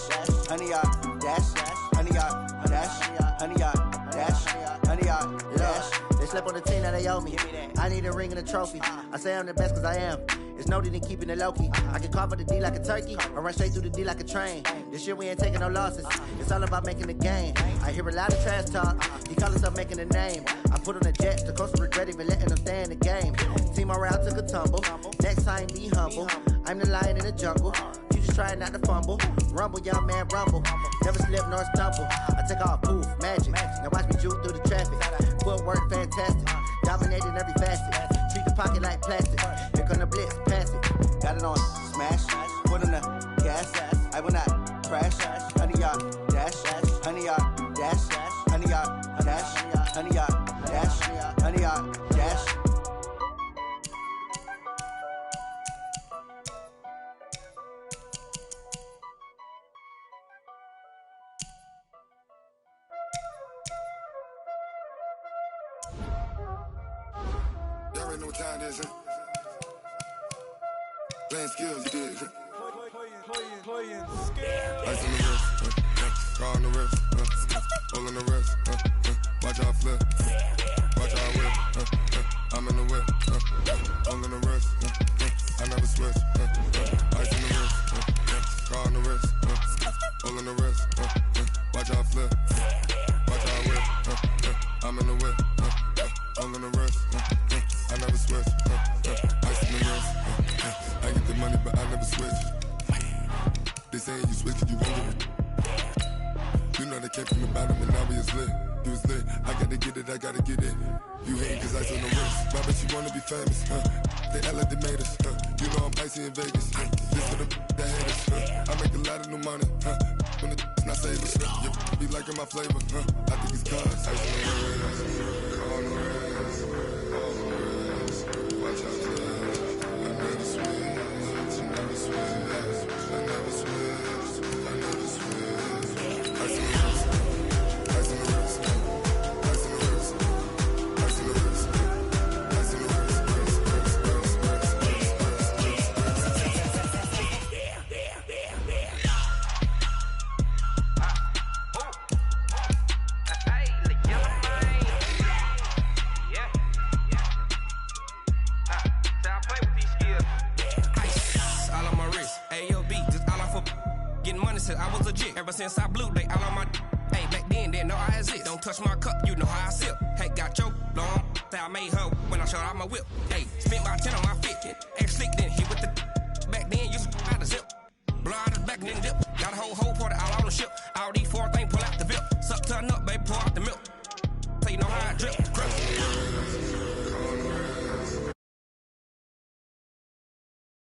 honey, yard dash, honey, yard dash, honey, yard dash, honey, yard dash. They slept on the team that they owe me. I need a ring and a trophy. I say I'm the best cause I am. It's no need in keeping it low-key. I can carve up the D like a turkey or run straight through the D like a train. This year we ain't taking no losses. It's all about making the game. I hear a lot of trash talk. He call himself making a name. I put on the Jets. The coach regret even letting them stay in the game. Team morale took a tumble. Next time be humble. I'm the lion in the jungle. You just trying not to fumble. Rumble, young man, rumble. Never slip nor stumble. I take off, poof, magic. Now watch me juke through the traffic. Footwork fantastic. Dominating every facet. Treat the pocket like plastic. Here come the blitz, pass it. Got it on smash. Put on the gas. I will not crash. 100-yard dash. 100-yard dash. 100-yard dash. 100-yard dash. 100-yard dash. Y'all already know what time it is, huh? Playing skills, you dig, huh? Playing skills. Ice on the wrist, car on the wrist, hole in the wrist, watch out flip, watch out whip, I'm in the whip, hole in the wrist, I never switch, ice on the wrist, car on the wrist, hole in the wrist, watch out flip, watch out whip, I'm in the whip, hole in the wrist, I never switch, ice on the wrist, I get the money but I never switch. They say you switch it, you won't get it. You know they came from the bottom and now we is lit. You was lit, I gotta get it, I gotta get it. You hate cause ice on the wrist. Why bet you wanna be famous, They act like they made us, You know I'm icy in Vegas, This for the that hate us, I make a lot of new money, When the not savers, You be liking my flavor, I think it's cause ice on the wrist, on the wrist, on the wrist. Watch out, I never switch, I never switch. I never switch, I never switch. Ice in the wrist, ice in the wrist, ice in the wrist, ice in the wrist, ice in the wrist, I was legit ever since I blew they all on my hey back then didn't know I exist. Don't touch my cup, you know how I sip. Hey, got your long that I made her when I showed out my whip. Hey, spent about 10 on my fit. X slick then hit with the back then used to out the zip. Blow out the back then dip. Got a whole party all on the ship. All these 4 things